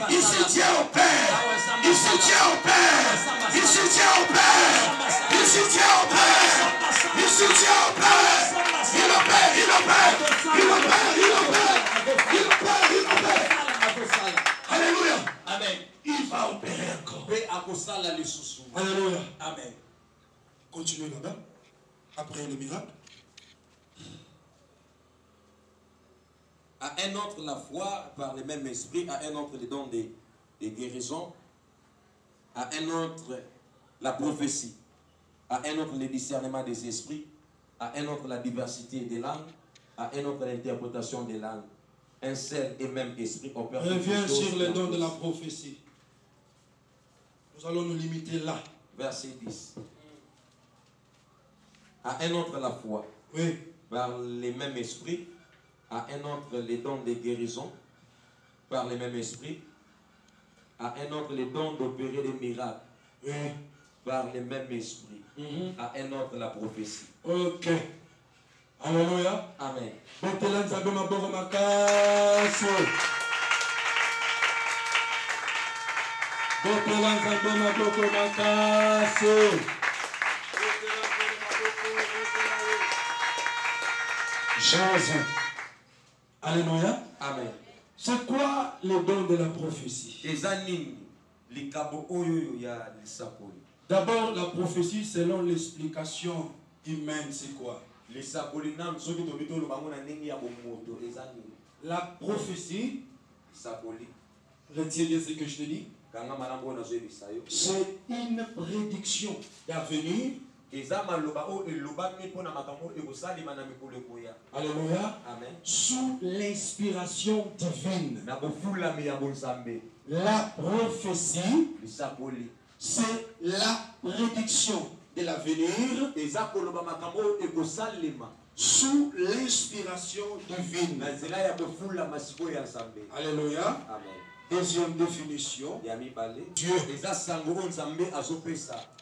Speaker 3: Ici Dieu opère. Ici Dieu opère. Ici Dieu opère. Ici Dieu opère. Ici Dieu opère. Il opère. Alléluia.
Speaker 2: Amen.
Speaker 3: Il va opérer encore.
Speaker 2: Alléluia. Amen.
Speaker 3: Continuez là-bas. Après le miracle.
Speaker 2: À un autre la foi par le même esprit, à un autre les dons des guérisons, à un autre la prophétie, à un autre le discernement des esprits, à un autre la diversité des langues, à un autre l'interprétation des langues. Un seul et même esprit opère.
Speaker 3: Reviens sur les dons de la prophétie. Nous allons nous limiter là.
Speaker 2: Verset 10. À un autre la foi,
Speaker 3: oui,
Speaker 2: par les mêmes esprits, à un autre les dons de guérison, par les mêmes esprits, à un autre les dons d'opérer des miracles,
Speaker 3: oui,
Speaker 2: par les mêmes esprits, à un autre la prophétie.
Speaker 3: Ok. Alléluia.
Speaker 2: Amen.
Speaker 3: Jésus. Alléluia.
Speaker 2: Amen.
Speaker 3: C'est quoi le don de la prophétie? D'abord, la prophétie selon l'explication humaine, c'est quoi? La prophétie, retiens bien ce que je te dis, c'est une prédiction d'avenir. Alléluia.
Speaker 2: Amen.
Speaker 3: Sous l'inspiration divine. La prophétie, c'est la prédiction de l'avenir sous l'inspiration divine. Alléluia.
Speaker 2: Amen.
Speaker 3: Deuxième définition. Dieu.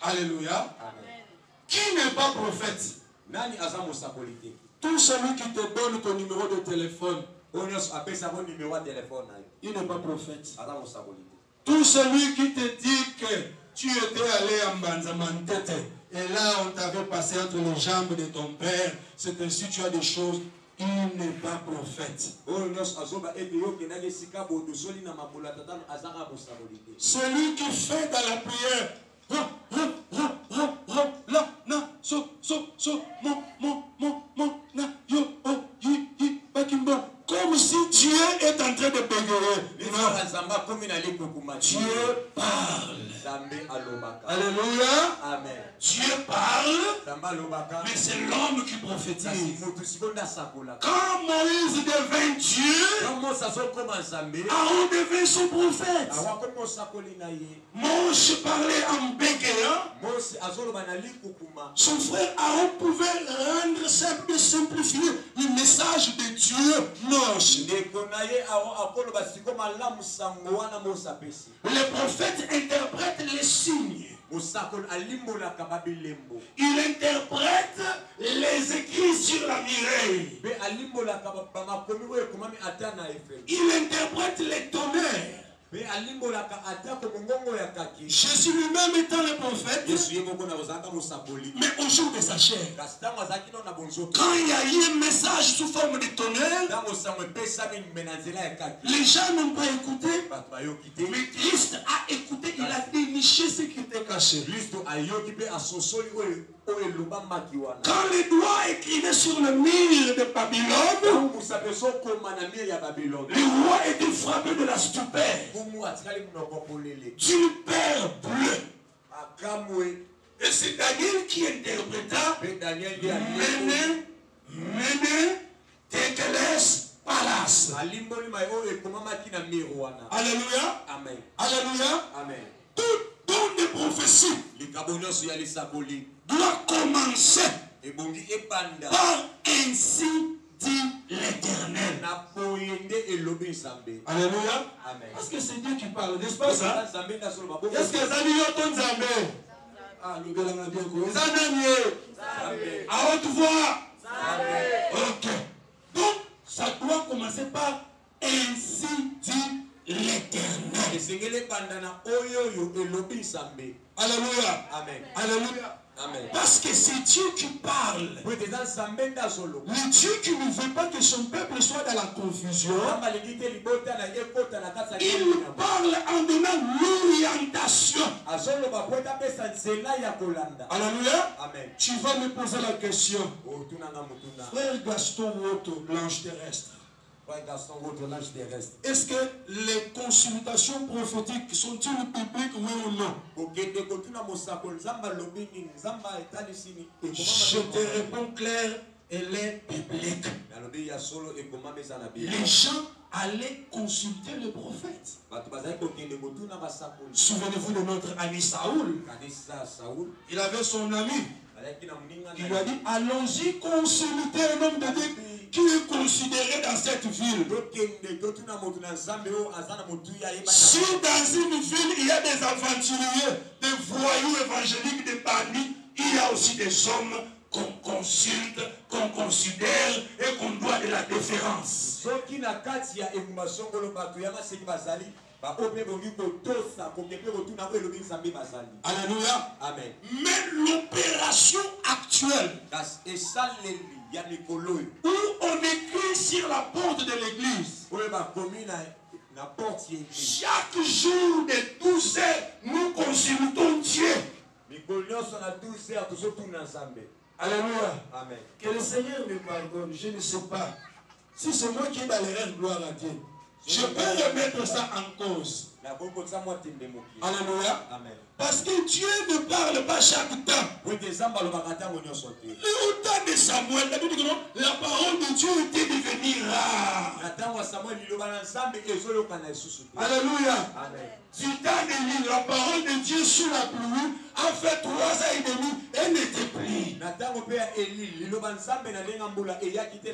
Speaker 3: Alléluia.
Speaker 2: Amen.
Speaker 3: Qui n'est pas prophète? Tout celui qui te donne ton numéro de téléphone, il n'est pas prophète. Tout celui qui te dit que tu étais allé à Mbanzamantete et là on t'avait passé entre les jambes de ton père, c'est ainsi tu as des choses. Il n'est pas prophète. Celui qui fait dans la prière, comme si Dieu est en train de bégayer. Dieu parle. Alléluia.
Speaker 1: Amen.
Speaker 3: Dieu parle, mais c'est l'homme qui prophétise. Quand Moïse devint Dieu, Aaron devint son prophète. Moïse parlait en bégayant. Son frère Aaron pouvait rendre simple et simplifier le message de Dieu. Moïse. Les prophètes interprètent les signes. Il interprète les écrits sur la muraille. Il interprète les tonnerres. Jésus lui-même étant le prophète, mais au jour de sa chair, quand il y a eu un message sous forme de tonnerre, les gens n'ont pas écouté, mais Christ a écouté, il a déniché ce qui était caché. Quand les doigts écrivaient sur le mur de Babylone, le roi était frappé de la stupeur, d'une peur bleue. Et c'est Daniel qui interpréta Méné, Tekeles, Palace. Alléluia.
Speaker 1: Amen.
Speaker 3: Alléluia.
Speaker 1: Amen.
Speaker 3: Tout don de prophétie doit commencer par ainsi dit l'Éternel. Alléluia.
Speaker 1: Amen.
Speaker 3: Parce que c'est Dieu qui parle, n'est-ce pas ça? Est-ce que ça dit ton Zambé? Ah, le gars l'a bien compris. À haute voix. Ok. Donc, ça doit commencer par ainsi dit l'Éternel. Alléluia.
Speaker 1: Amen.
Speaker 3: Alléluia.
Speaker 1: Amen.
Speaker 3: Parce que c'est Dieu qui parle. Le Dieu qui ne veut pas que son peuple soit dans la confusion. Il parle en donnant l'orientation. Alléluia.
Speaker 1: Amen.
Speaker 3: Tu vas me poser la question. Frère Gaston Woto, l'ange terrestre. Est-ce que les consultations prophétiques sont-ils publiques, oui ou non? Je te réponds clair, elle est publique. Les gens allaient consulter le prophète. Souvenez-vous de notre ami Saoul. Il avait son ami. Il lui a dit, allons-y consulter un homme de Dieu qui est considéré dans cette ville. Si dans une ville il y a des aventuriers, des voyous évangéliques, des bandits, il y a aussi des hommes qu'on consulte, qu'on considère et qu'on doit de la déférence. Alléluia.
Speaker 1: Amen.
Speaker 3: Mais l'opération actuelle, où on écrit sur la porte de l'église, chaque jour de 12 heures, nous consultons Dieu. Alléluia.
Speaker 1: Amen.
Speaker 3: Que le Seigneur me pardonne, je ne sais pas. Si c'est moi qui ai dans l'erreur, gloire à Dieu. Je peux remettre ça en cause. Alléluia.
Speaker 1: Amen.
Speaker 3: Parce que Dieu ne parle pas chaque temps. Le temps de Samuel, la parole de Dieu était devenue rare. Alléluia.
Speaker 1: Amen.
Speaker 3: Du temps d'Élie, la parole de Dieu sous la pluie a fait 3 ans et demi, elle n'était plus.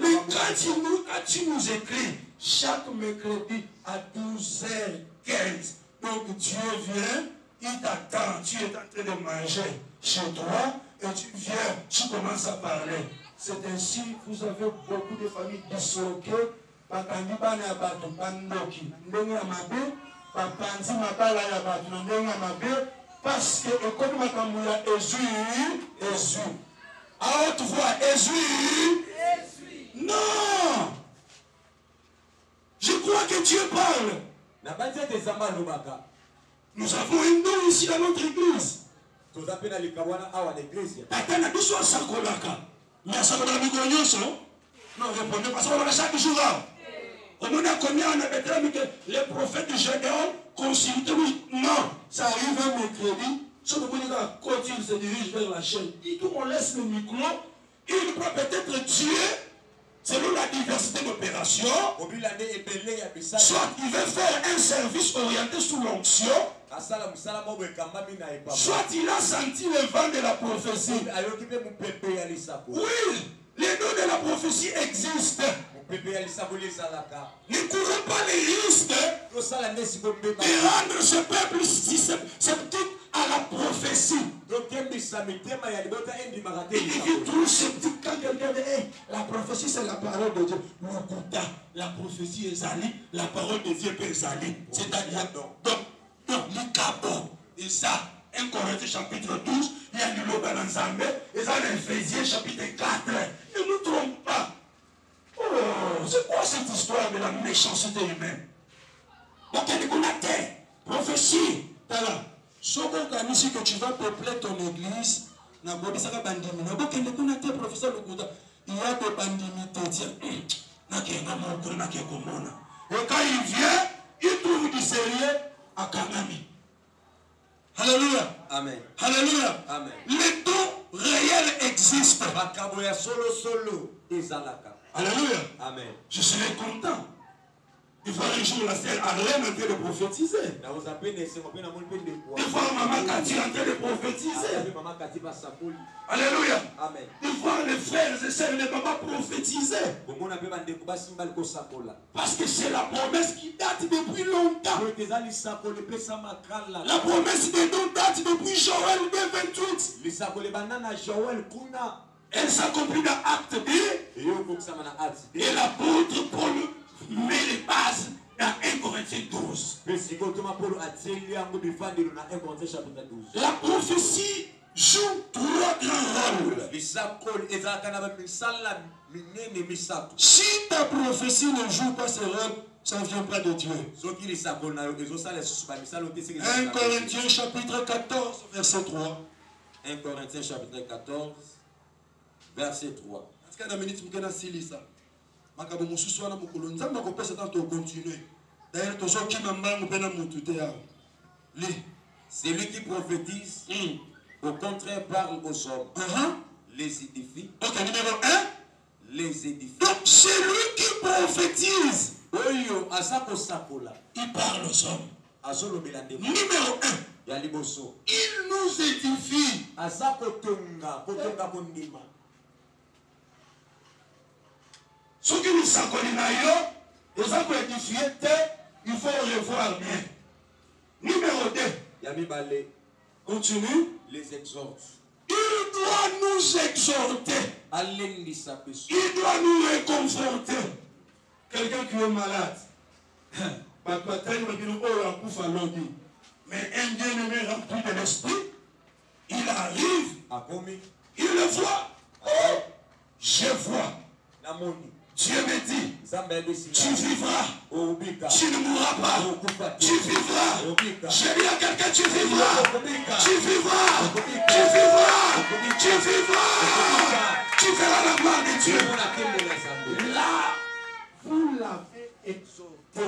Speaker 3: Mais quand tu nous écris, chaque mercredi à 12h15, donc Dieu vient, il t'attend, tu es en train de manger chez toi, et tu viens, tu commences à parler. C'est ainsi, vous avez beaucoup de familles disloquées, Parce que comme Makamouya Jésus. À haute voix, Jésus. Non. Je crois que Dieu parle. Nous avons un don ici dans notre église. Atana biso asakolaka. Mais asakolaka mikolo nyonso. Non, répondez parce qu'on a chaque jour. On a combien on a besoin que les prophètes de Gédéon consultent. Non, ça arrive un mercredi. Si quand il se dirige vers la chaîne, et tout on laisse le micro, il peut peut-être tuer selon la diversité d'opérations. Soit il veut faire un service orienté sous l'onction. Soit il a senti le vent de la prophétie. Oui, les dons de la prophétie existent. Ne courons pas les risques de rendre ce peuple sceptique à la prophétie. Il trouve sceptique quand quelqu'un dit la prophétie c'est la parole de Dieu. La prophétie est zali, la parole de Dieu est zali. C'est-à-dire donc le capot et ça. 1 Corinthiens chapitre 12, il y a du loba dans Zambé, et ça l'Éphésiens chapitre 4. Ne nous trompe pas. Oh, c'est quoi cette histoire de la méchanceté humaine? Donc il y a des terre, prophétie. Tala, ce que tu vas peupler ton église, il y a des professeurs il y a des bandimités. Et quand il vient, il trouve du sérieux à Kangami. Alléluia.
Speaker 2: Amen.
Speaker 3: Alléluia.
Speaker 2: Amen.
Speaker 3: Les dons réels existent. Alléluia.
Speaker 2: Amen.
Speaker 3: Je serai content. Il faut un jour la sœur Arlène en train de prophétiser. Il faut maman Cathy en train de prophétiser. Alléluia.
Speaker 2: Amen.
Speaker 3: Il faut les frères et sœurs de maman prophétiser. Parce que c'est la promesse qui date depuis longtemps. La promesse des dons date depuis Joël 2:28. Elle s'accomplit dans Acte 2. Et l'apôtre Paul met les bases dans 1 Corinthiens 12. La prophétie joue 3 grands rôles. Si ta prophétie ne joue pas ce rôle, ça ne vient pas de Dieu. 1 Corinthiens chapitre 14, verset 3.
Speaker 2: 1 Corinthiens chapitre 14, verset 3. Celui qui prophétise, au contraire, parle aux hommes, les édifie.
Speaker 3: Ok, numéro 1.
Speaker 2: Les édifie.
Speaker 3: Donc, celui qui prophétise, il parle aux hommes. Numéro 1. Il nous édifie. Ce qui nous s'accorde, il faut revoir bien. Numéro 2. Continue.
Speaker 2: Les exhorte.
Speaker 3: Il doit nous exhorter. Il doit nous réconforter. Quelqu'un qui est malade. Mais un bien-aimé rempli de l'esprit, il arrive. Il le voit. Oh, je vois. Dieu me dit, tu vivras, tu ne mourras pas, tu vivras. Je dis à quelqu'un, tu vivras, tu vivras, tu vivras, tu vivras, tu verras la gloire de Dieu. Là, vous l'avez exhorté, vous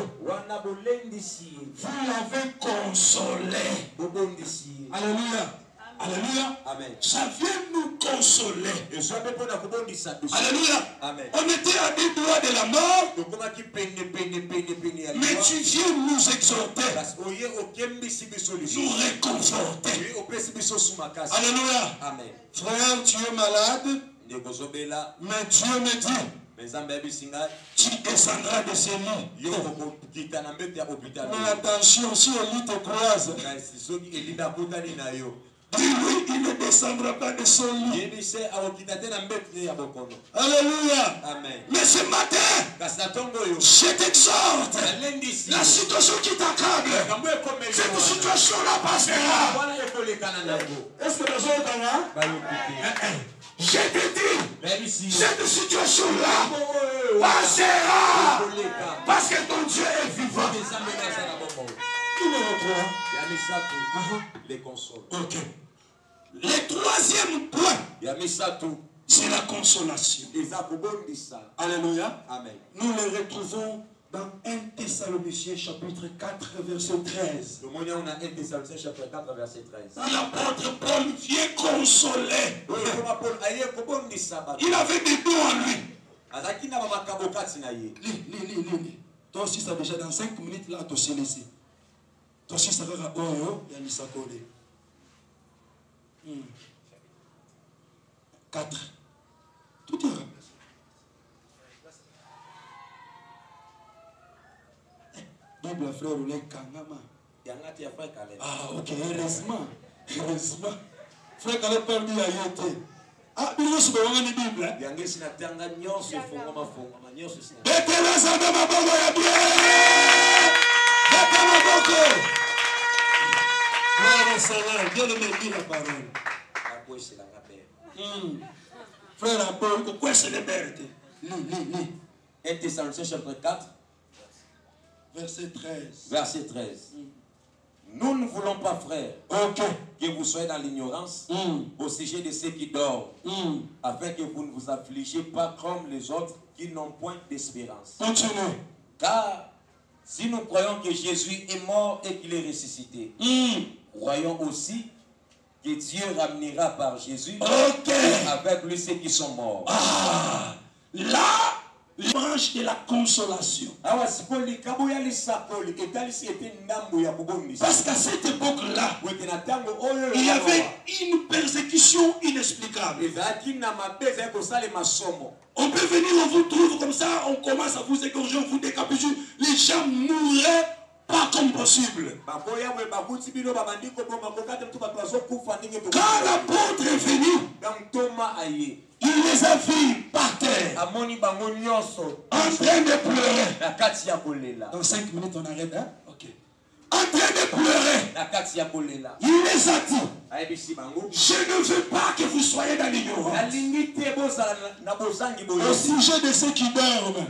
Speaker 3: l'avez consolé. Alléluia. Alléluia.
Speaker 2: Amen.
Speaker 3: Ça vient nous consoler.
Speaker 2: Alléluia.
Speaker 3: Amen. On était à 2 doigts de la mort. Mais tu viens nous exhorter. Nous réconforter. Alléluia.
Speaker 2: Amen.
Speaker 3: Frère, tu es malade. Mais Dieu me dit, tu descendras de ces lits. Mais attention, si Élie te croise, Dis-lui, il ne descendra pas de son lit. Alléluia.
Speaker 2: Amen.
Speaker 3: Mais ce matin, je t'exhorte. La situation qui t'accable, cette situation-là passera. Est-ce que tu es je te dis, cette situation-là passera. Parce que ton Dieu est vivant. Numéro 3.
Speaker 2: Les consoles.
Speaker 3: Ok. Le troisième point, c'est la consolation. Alléluia.
Speaker 2: Amen.
Speaker 3: Nous le retrouvons dans 1 Thessaloniciens chapitre 4 verset 13. L'apôtre Paul vient consoler. Il avait des dons en lui. Lis. Toi aussi, ça déjà dans 5 minutes là, tu sais laisser. Toi aussi, ça va oh, il y a mis ça collé. 4. Tout est rappelé. Bible frère ou les kangama. Ah ok, heureusement. Frère Caleb Père dit ayote. Ah, il y a ce moment de Bible. Dieu le met la parole. Frère Apollo, pourquoi c'est liberté? Lis.
Speaker 2: 1 Thessaloniciens chapitre 4.
Speaker 3: Verset 13.
Speaker 2: Verset 13. Nous ne voulons pas, frères, que vous soyez dans l'ignorance au sujet de ceux qui dorment, afin que vous ne vous affligez pas comme les autres qui n'ont point d'espérance.
Speaker 3: Continuez.
Speaker 2: Car si nous croyons que Jésus est mort et qu'il est ressuscité, croyons aussi que Dieu ramènera par Jésus avec lui ceux qui sont morts.
Speaker 3: Là, l'image de la consolation. Parce qu'à cette époque-là, il y avait une persécution inexplicable. On peut venir, on vous trouve comme ça, on commence à vous égorger, on vous décapuche. Les gens mourraient pas comme possible. Quand l'apôtre est venu, il les a vus par terre, en train de pleurer. Dans 5 minutes, on arrête, hein? Ok. En train de pleurer. Il les a dit, je ne veux pas que vous soyez dans l'ignorance. Au sujet de ceux qui dorment.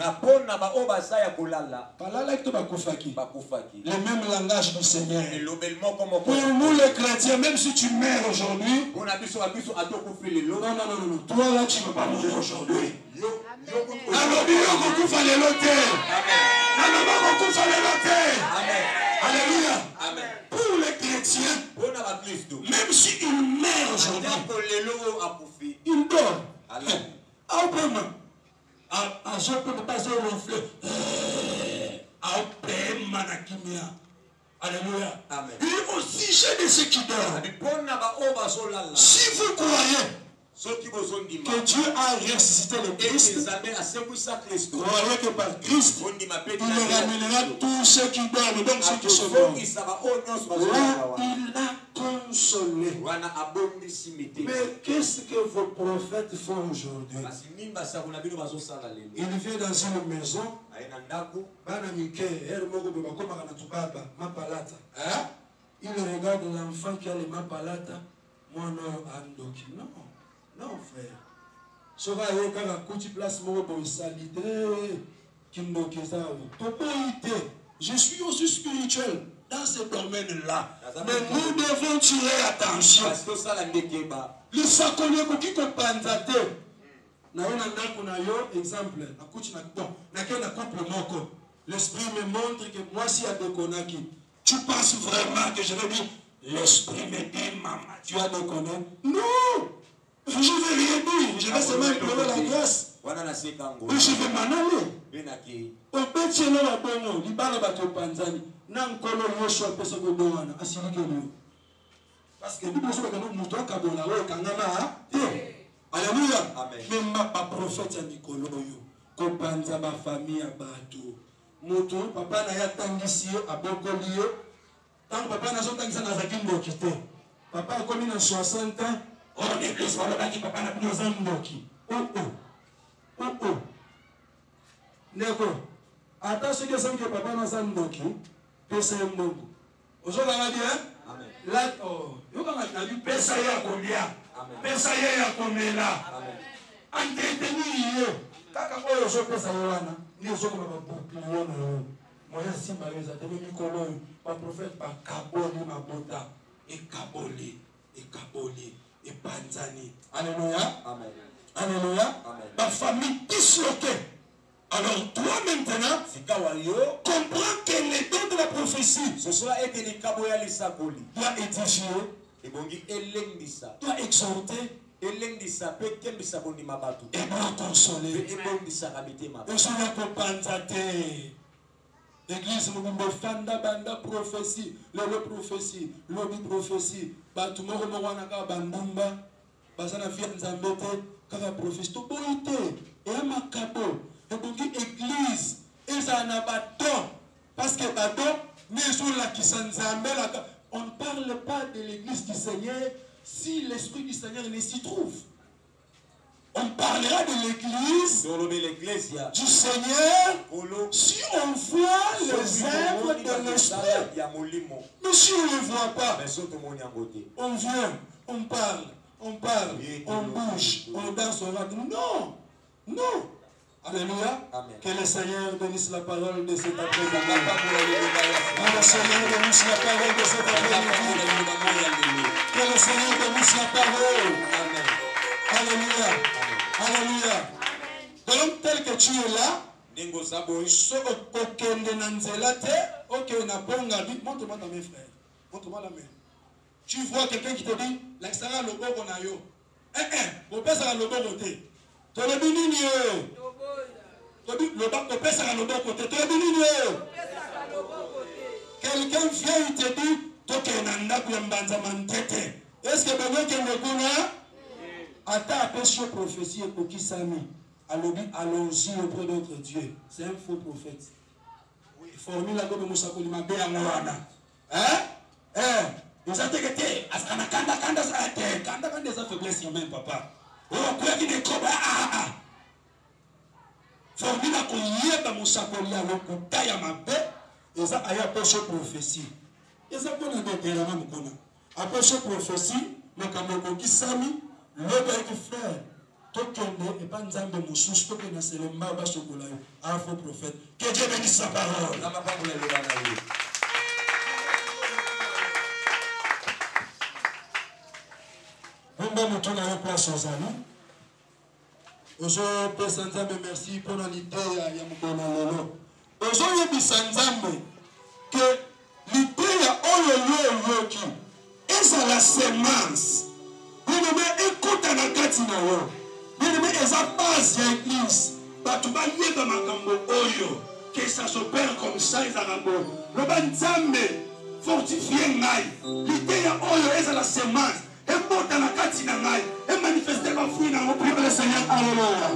Speaker 3: Le même langage du Seigneur. Pour nous les chrétiens, même si tu meurs aujourd'hui, non. Toi là, tu ne vas pas mourir aujourd'hui. Alléluia.
Speaker 2: Amen.
Speaker 3: Pour les chrétiens, même s'ils meurent aujourd'hui, ils dorment. Je ne peux pas se ronfler. Alléluia. Et au sujet de ceux qui dorment, si vous croyez que Dieu a ressuscité le Christ, croyez que par Christ, il ramènera tous ceux qui dorment, donc ceux qui sont morts. Là, il a consolé. Mais qu'est-ce que vos prophètes font aujourd'hui? Il vient dans une maison, il regarde l'enfant qui a les mapalata. Non, frère. Je suis aussi spirituel dans ce domaine-là. Mais nous devons tirer attention. Le sakonye qui kompanzate. Na yo na ndako na yo exemple na couple moko. L'esprit me montre que moi si a déconné. Tu penses vraiment que je vais dire l'esprit me dit maman tu as déconné? Non. Je ne vais rien dire, je vais seulement implorer la grâce. Et je vais m'en aller. Au petit nom à Bono, Libana Bato Panzani, Nankolo Yoshua Pesogodoana, Asilikelo. Parce que nous sommes dans le mouton Kabola, Kangama. Alléluia. Même ma prophète Nicolo, Kopanza, ma famille à Bato. Moto, papa n'a pas tangisi à Bokolio. Tant papa n'a pas tangisi à Zakin Bokite. Papa a commis dans 60 ans. On église, on a dit papa n'a plus besoin de moki. D'accord. Attention que ça que papa n'a pas de moki. Pesa ya mbongo. Aujourd'hui on va dire
Speaker 2: Amen.
Speaker 3: Là yo kama na bi pesa ya kolia. Pesa ya komela.
Speaker 2: Amen.
Speaker 3: Entretenu yo. Kaka oyo zo pesa yo wana. Ni zo kama ba yo. Moya simba leza tebe mikolo ba prophète ba kaboli mabota e kaboli et Panzani. Alléluia.
Speaker 2: Amen.
Speaker 3: Alléluia.
Speaker 2: Amen.
Speaker 3: Ma famille disloquée. Alors toi maintenant, comprends que les dons de la prophétie doit édifier, doit exhorter et doit consoler. Et sur la compensate. L'église Mugumbo Fanda Banda prophétie, le prophétie, lobby prophétie, Batumoro Moranaka Bandumba, Basana Fianzambete, Kava prophétie, tout bonité, et un macabo, et donc l'église, et ça n'a pas don, parce que Badon, mais sur la qui on ne parle pas de l'église du Seigneur si l'esprit du Seigneur ne s'y trouve. On parlera de l'église du Seigneur si on voit les œuvres de l'esprit. Mais si on ne les voit pas, on vient, on parle, on bouge, on danse, on va dire non, non. Alléluia.
Speaker 2: Amen.
Speaker 3: Que le Seigneur bénisse la parole de cet après-midi. Que le Seigneur bénisse la parole de cet après-midi. Que le Seigneur bénisse la parole.
Speaker 2: Amen.
Speaker 3: Alléluia. Alléluia. Donc tel que tu es là, montre-moi ta main, frère. Montre-moi la main. Tu vois quelqu'un qui te dit, l'extérieur le bon qu'on a yo. Vous pouvez faire le bon côté. Tu le bénis. Quelqu'un vient et te dit, est-ce que Ata apesho prophétie pour qui s'ami. Allons-y auprès de notre Dieu. C'est un faux prophète. Formule la gobe musakoli mabe ya ngwana. Vous avez été à kanda sa faiblesse même papa. Oh quoi qui ne koba formule la koyeba musakoli ya lokuta ya mabe. Eza aya apesho prophétie. Eza bona ndekela na mukona. Apesho prophétie makambo qui s'ami. Le frère, Tokende et pas Nzambe Moussous, Tokende c'est le Maba Chocolat, un faux prophète. Que Dieu bénisse sa parole. On va nous tourner à la place aux amis. Aujourd'hui, Père Nzambe, merci pour l'idée à Yamukonalolo. Aujourd'hui, Nzambe, que l'idée à Ololo Yoki, et c'est la sémence. Bien-aimé, écoute à la Katina. Bien-aimé, ils ont base de l'église. Batuba yeba makambo oyo. Que ça s'opère comme ça, ils ont le banzambe fortifié ngai. L'idée ya oyo est la semence. Et monte à la Katina ngai. Et manifester ma fouine en priant le Seigneur. Alléluia.